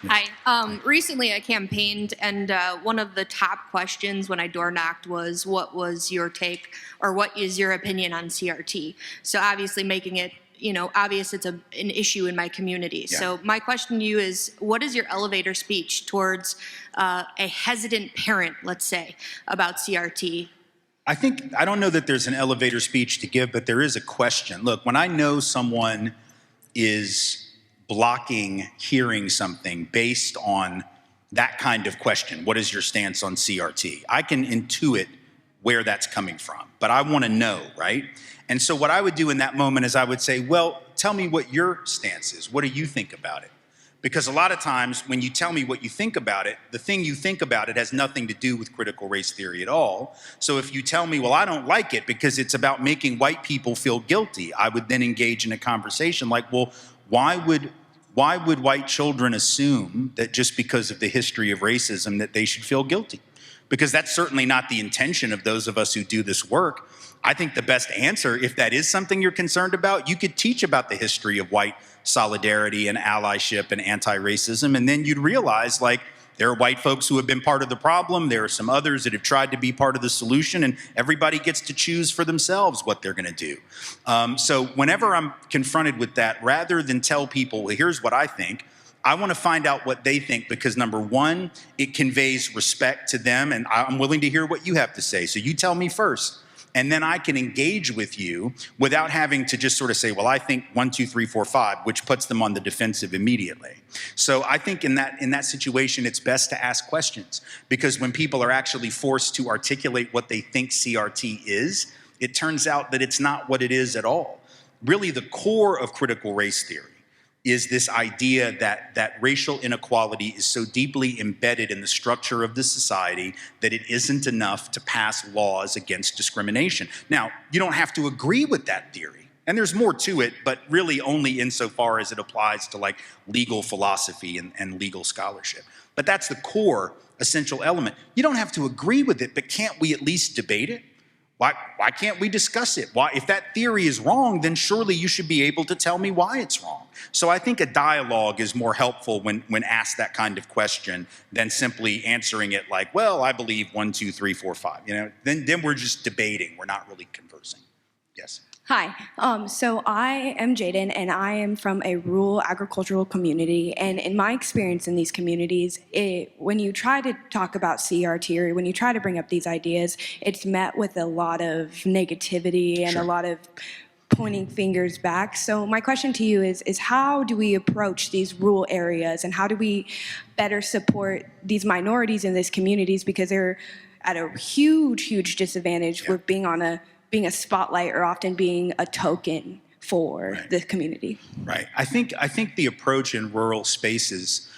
Hi. Recently, I campaigned, and one of the top questions when I door knocked was, what was your take, or what is your opinion on CRT? So obviously making it, obvious it's an issue in my community. Yeah. So my question to you is, what is your elevator speech towards a hesitant parent, let's say, about CRT? I don't know that there's an elevator speech to give, but there is a question. Look, when I know someone is blocking hearing something based on that kind of question, what is your stance on CRT? I can intuit where that's coming from, but I want to know, right? And so what I would do in that moment is I would say, well, tell me what your stance is. What do you think about it? Because a lot of times when you tell me what you think about it, the thing you think about it has nothing to do with critical race theory at all. So if you tell me, well, I don't like it because it's about making white people feel guilty, I would then engage in a conversation like, well, why would white children assume that just because of the history of racism that they should feel guilty? Because that's certainly not the intention of those of us who do this work. I think the best answer, if that is something you're concerned about, you could teach about the history of white solidarity and allyship and anti-racism, and then you'd realize, like, there are white folks who have been part of the problem, there are some others that have tried to be part of the solution, and everybody gets to choose for themselves what they're gonna do. So whenever I'm confronted with that, rather than tell people, well, here's what I think, I want to find out what they think, because number one, it conveys respect to them, and I'm willing to hear what you have to say. So you tell me first, and then I can engage with you without having to just sort of say, well, I think 1, 2, 3, 4, 5, which puts them on the defensive immediately. So I think in that situation, it's best to ask questions, because when people are actually forced to articulate what they think CRT is, it turns out that it's not what it is at all. Really, the core of critical race theory is this idea that racial inequality is so deeply embedded in the structure of the society that it isn't enough to pass laws against discrimination. Now, you don't have to agree with that theory, And there's more to it, but really only insofar as it applies to like legal philosophy and legal scholarship. But that's the core essential element. You don't have to agree with it, but can't we at least debate it? Why can't we discuss it? Why, if that theory is wrong, then surely you should be able to tell me why it's wrong. So I think a dialogue is more helpful when asked that kind of question than simply answering it like, well, I believe 1, 2, 3, 4, 5. You know, then we're just debating. We're not really conversing. Yes. Hi, so I am Jaden, and I am from a rural agricultural community. And in my experience in these communities, when you try to talk about CRT or when you try to bring up these ideas, it's met with a lot of negativity and a lot of pointing fingers back. So my question to you is how do we approach these rural areas, and how do we better support these minorities in these communities, because they're at a huge disadvantage with being a spotlight or often being a token for the community. Right. I think the approach in rural spaces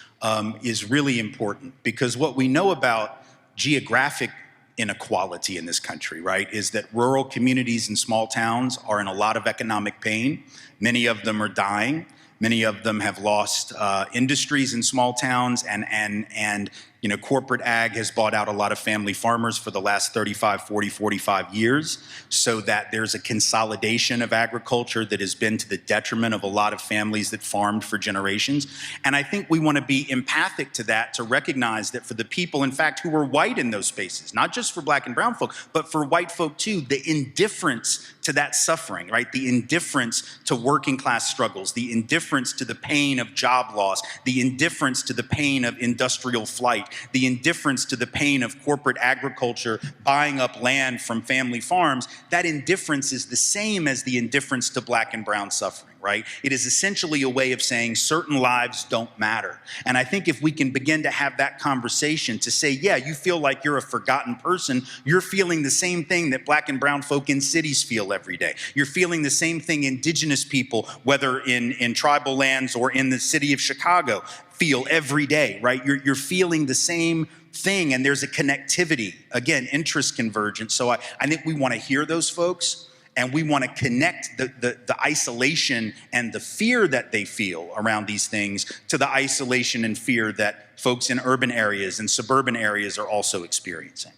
is really important, because what we know about geographic inequality in this country, right, is that rural communities and small towns are in a lot of economic pain. Many of them are dying. Many of them have lost industries in small towns, and you know, corporate ag has bought out a lot of family farmers for the last 35, 40, 45 years, so that there's a consolidation of agriculture that has been to the detriment of a lot of families that farmed for generations. And I think we want to be empathic to that, to recognize that for the people, in fact, who are white in those spaces, not just for black and brown folk, but for white folk too, the indifference to that suffering, right? The indifference to working class struggles, the indifference to the pain of job loss, the indifference to the pain of industrial flight, the indifference to the pain of corporate agriculture buying up land from family farms. That indifference is the same as the indifference to black and brown suffering, right? It is essentially a way of saying certain lives don't matter. And I think if we can begin to have that conversation to say, yeah, you feel like you're a forgotten person, you're feeling the same thing that black and brown folk in cities feel every day. You're feeling the same thing indigenous people, whether in tribal lands or in the city of Chicago, feel every day, right? You're feeling the same thing, and there's a connectivity, again, interest convergence. So I think we want to hear those folks, and we want to connect the isolation and the fear that they feel around these things to the isolation and fear that folks in urban areas and suburban areas are also experiencing.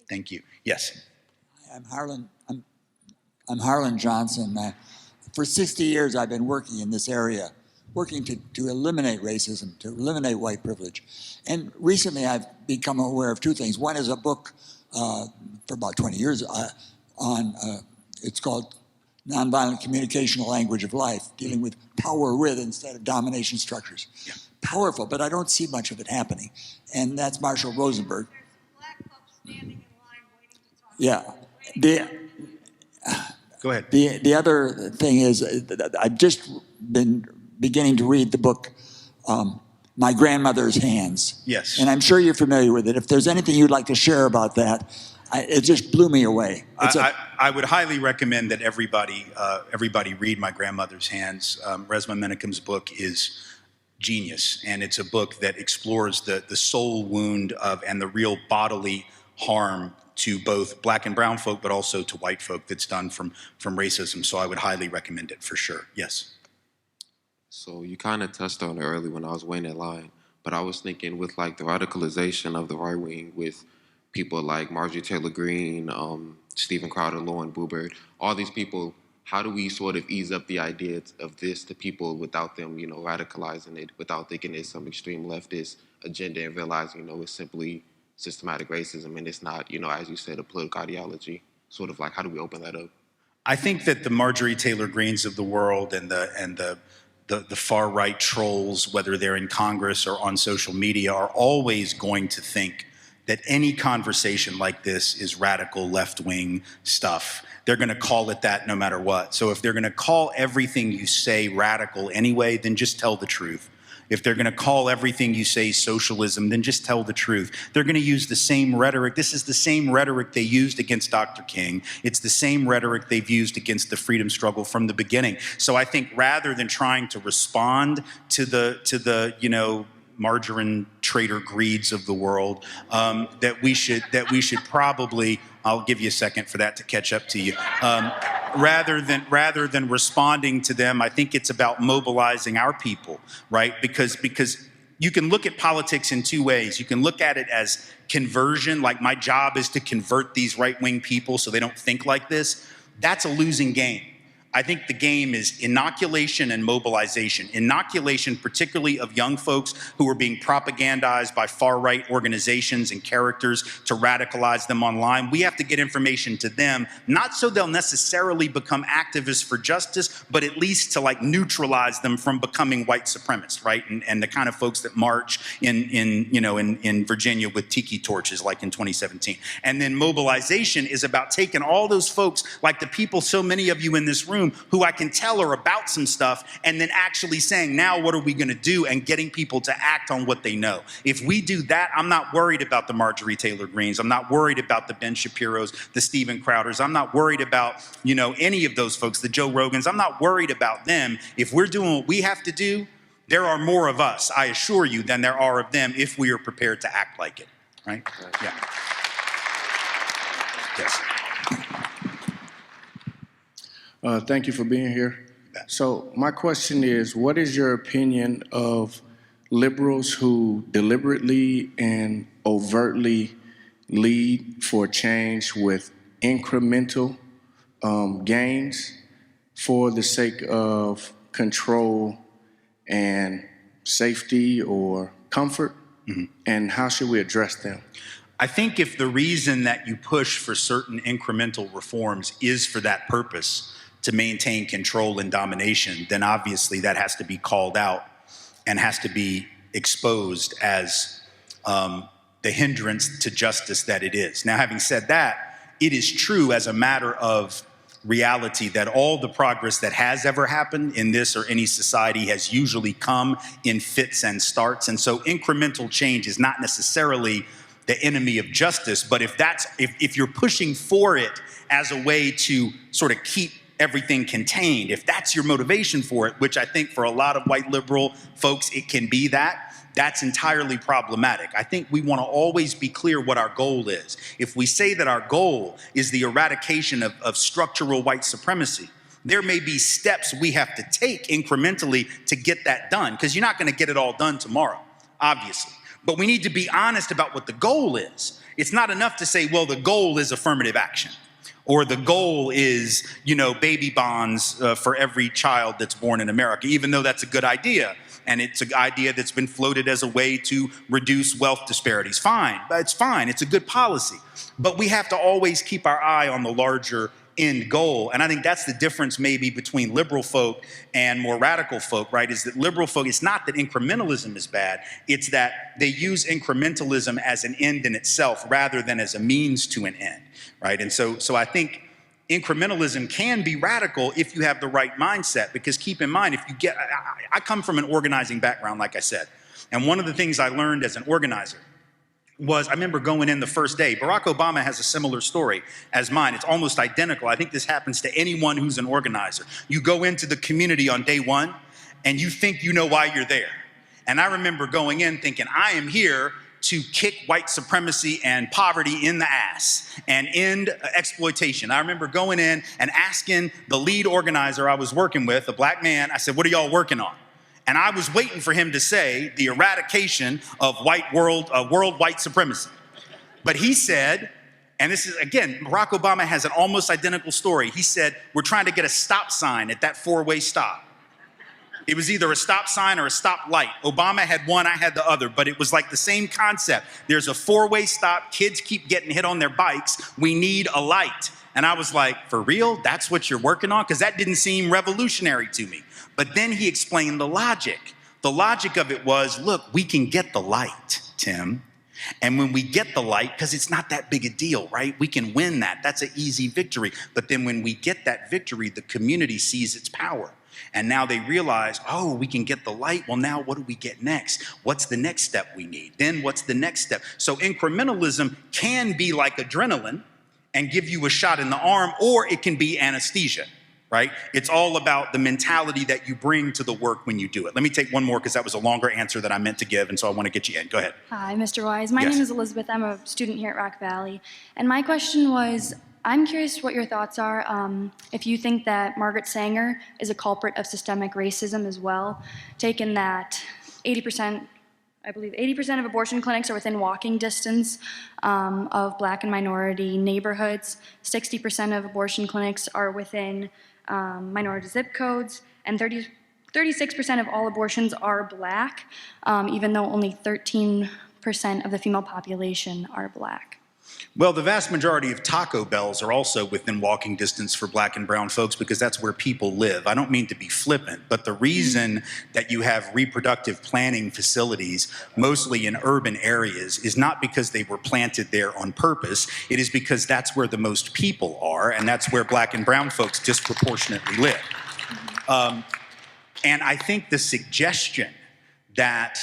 Thank you. Yes. I'm Harlan Johnson. For 60 years, I've been working in this area, working to eliminate racism, to eliminate white privilege. And recently, I've become aware of two things. One is a book for about 20 years on, it's called Nonviolent Communication, a Language of Life, dealing with power with instead of domination structures. Yeah. Powerful, but I don't see much of it happening. And that's Marshall Rosenberg. Yeah. Go ahead. The other thing is, I've just been beginning to read the book, My Grandmother's Hands. Yes. And I'm sure you're familiar with it. If there's anything you'd like to share about that, it just blew me away. I would highly recommend that everybody read My Grandmother's Hands. Resmaa Menakem's book is genius, and it's a book that explores the soul wound of and the real bodily harm to both black and brown folk, but also to white folk that's done from racism. So I would highly recommend it for sure. Yes. So you kind of touched on it early when I was waiting in line, but I was thinking with like the radicalization of the right wing with people like Marjorie Taylor Greene, Stephen Crowder, Lauren Boebert, all these people, how do we sort of ease up the idea of this to people without them, you know, radicalizing it, without thinking it's some extreme leftist agenda and realizing, you know, it's simply systematic racism and it's not, you know, as you said, a political ideology? Sort of like, how do we open that up? I think that the Marjorie Taylor Greenes of the world and the far right trolls, whether they're in Congress or on social media, are always going to think that any conversation like this is radical left-wing stuff. They're going to call it that no matter what. So if they're going to call everything you say radical anyway, then just tell the truth. If they're going to call everything you say socialism, then just tell the truth. They're going to use the same rhetoric. This is the same rhetoric they used against Dr. King. It's the same rhetoric they've used against the freedom struggle from the beginning. So I think rather than trying to respond to the you know, margarine trader greeds of the world, that we should probably, I'll give you a second for that to catch up to you, rather than responding to them, I think it's about mobilizing our people, right? Because you can look at politics in two ways. You can look at it as conversion, like my job is to convert these right-wing people so they don't think like this. That's a losing game. I think the game is inoculation and mobilization. Inoculation, particularly of young folks who are being propagandized by far-right organizations and characters to radicalize them online. We have to get information to them, not so they'll necessarily become activists for justice, but at least to like neutralize them from becoming white supremacists, right? And the kind of folks that march in Virginia with tiki torches like in 2017. And then mobilization is about taking all those folks, like the people, so many of you in this room, who I can tell are about some stuff, and then actually saying, now what are we going to do, and getting people to act on what they know. If we do that, I'm not worried about the Marjorie Taylor Greenes. I'm not worried about the Ben Shapiros, the Steven Crowders. I'm not worried about, any of those folks, the Joe Rogans. I'm not worried about them. If we're doing what we have to do, there are more of us, I assure you, than there are of them if we are prepared to act like it, right? Yeah. Yes. Thank you for being here. So my question is, what is your opinion of liberals who deliberately and overtly lead for change with incremental gains for the sake of control and safety or comfort? Mm-hmm. And how should we address them? I think if the reason that you push for certain incremental reforms is for that purpose, to maintain control and domination, then obviously that has to be called out and has to be exposed as the hindrance to justice that it is. Now, having said that, it is true as a matter of reality that all the progress that has ever happened in this or any society has usually come in fits and starts. And so incremental change is not necessarily the enemy of justice, but if you're pushing for it as a way to sort of keep everything contained, if that's your motivation for it, which I think for a lot of white liberal folks, it can be that's entirely problematic. I think we want to always be clear what our goal is. If we say that our goal is the eradication of structural white supremacy, there may be steps we have to take incrementally to get that done, because you're not going to get it all done tomorrow, obviously. But we need to be honest about what the goal is. It's not enough to say, well, the goal is affirmative action, or the goal is, baby bonds for every child that's born in America, even though that's a good idea. And it's an idea that's been floated as a way to reduce wealth disparities. Fine, it's fine. It's a good policy. But we have to always keep our eye on the larger end goal. And I think that's the difference maybe between liberal folk and more radical folk, right? Is that liberal folk, it's not that incrementalism is bad. It's that they use incrementalism as an end in itself rather than as a means to an end, right? And so I think incrementalism can be radical if you have the right mindset, because keep in mind, I come from an organizing background, like I said. And one of the things I learned as an organizer was, I remember going in the first day. Barack Obama has a similar story as mine. It's almost identical. I think this happens to anyone who's an organizer. You go into the community on day one and you think you know why you're there. And I remember going in thinking, I am here to kick white supremacy and poverty in the ass and end exploitation. I remember going in and asking the lead organizer I was working with, a black man, I said, what are y'all working on? And I was waiting for him to say the eradication of world white supremacy. But he said, and this is, again, Barack Obama has an almost identical story. He said, we're trying to get a stop sign at that four-way stop. It was either a stop sign or a stop light. Obama had one, I had the other, but it was like the same concept. There's a four-way stop, kids keep getting hit on their bikes, we need a light. And I was like, for real? That's what you're working on? Because that didn't seem revolutionary to me. But then he explained the logic. The logic of it was, look, we can get the light, Tim. And when we get the light, because it's not that big a deal, right? We can win that. That's an easy victory. But then when we get that victory, the community sees its power. And now they realize, oh, we can get the light. Well, now what do we get next? What's the next step we need? Then what's the next step? So incrementalism can be like adrenaline and give you a shot in the arm, or it can be anesthesia, right? It's all about the mentality that you bring to the work when you do it. Let me take one more, because that was a longer answer than I meant to give, and so I want to get you in. Go ahead. Hi, Mr. Wise. My name is Elizabeth. I'm a student here at Rock Valley. And my question was, I'm curious what your thoughts are, if you think that Margaret Sanger is a culprit of systemic racism as well, taken that 80%, I believe 80% of abortion clinics are within walking distance of Black and minority neighborhoods, 60% of abortion clinics are within minority zip codes, and 36% of all abortions are Black, even though only 13% of the female population are Black. Well, the vast majority of Taco Bells are also within walking distance for Black and brown folks because that's where people live. I don't mean to be flippant, but the reason that you have reproductive planning facilities, mostly in urban areas, is not because they were planted there on purpose. It is because that's where the most people are, and that's where Black and brown folks disproportionately live. And I think the suggestion that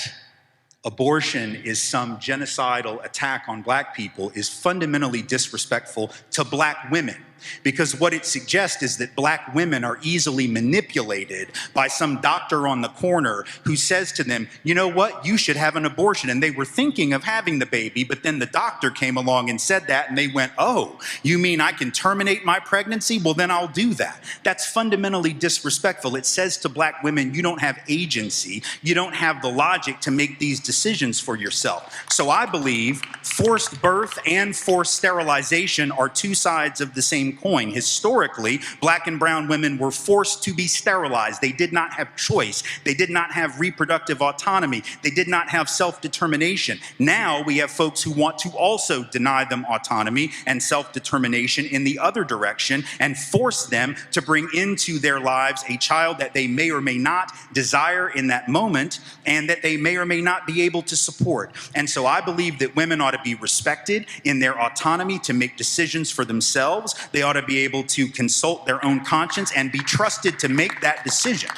abortion is some genocidal attack on Black people is fundamentally disrespectful to Black women. Because what it suggests is that Black women are easily manipulated by some doctor on the corner who says to them, you know what, you should have an abortion. And they were thinking of having the baby, but then the doctor came along and said that, and they went, oh, you mean I can terminate my pregnancy? Well, then I'll do that. That's fundamentally disrespectful. It says to Black women, you don't have agency. You don't have the logic to make these decisions for yourself. So I believe forced birth and forced sterilization are two sides of the same coin. Historically, Black and brown women were forced to be sterilized. They did not have choice. They did not have reproductive autonomy. They did not have self-determination. Now we have folks who want to also deny them autonomy and self-determination in the other direction and force them to bring into their lives a child that they may or may not desire in that moment and that they may or may not be able to support. And so I believe that women ought to be respected in their autonomy to make decisions for themselves. They ought to be able to consult their own conscience and be trusted to make that decision.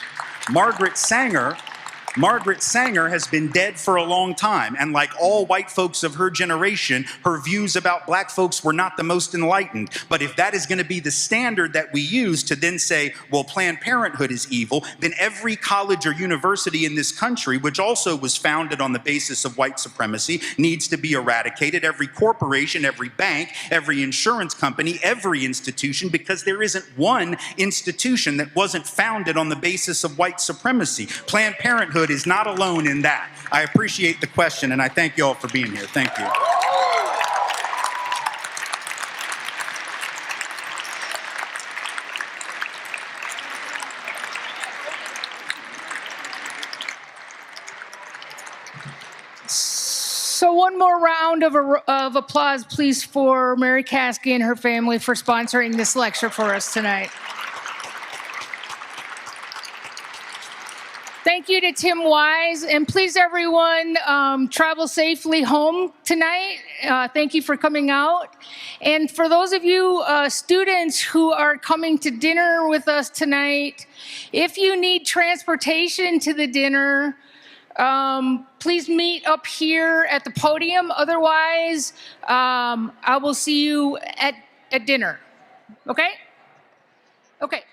Margaret Sanger has been dead for a long time, and like all white folks of her generation, her views about Black folks were not the most enlightened. But if that is going to be the standard that we use to then say, well, Planned Parenthood is evil, then every college or university in this country, which also was founded on the basis of white supremacy, needs to be eradicated. Every corporation, every bank, every insurance company, every institution, because there isn't one institution that wasn't founded on the basis of white supremacy. Planned Parenthood is not alone in that. I appreciate the question, and I thank you all for being here. Thank you. So one more round of applause, please, for Mary Caskey and her family for sponsoring this lecture for us tonight. Thank you to Tim Wise, and please everyone travel safely home tonight. Thank you for coming out. And for those of you students who are coming to dinner with us tonight, if you need transportation to the dinner, please meet up here at the podium. Otherwise, I will see you at dinner. Okay? Okay.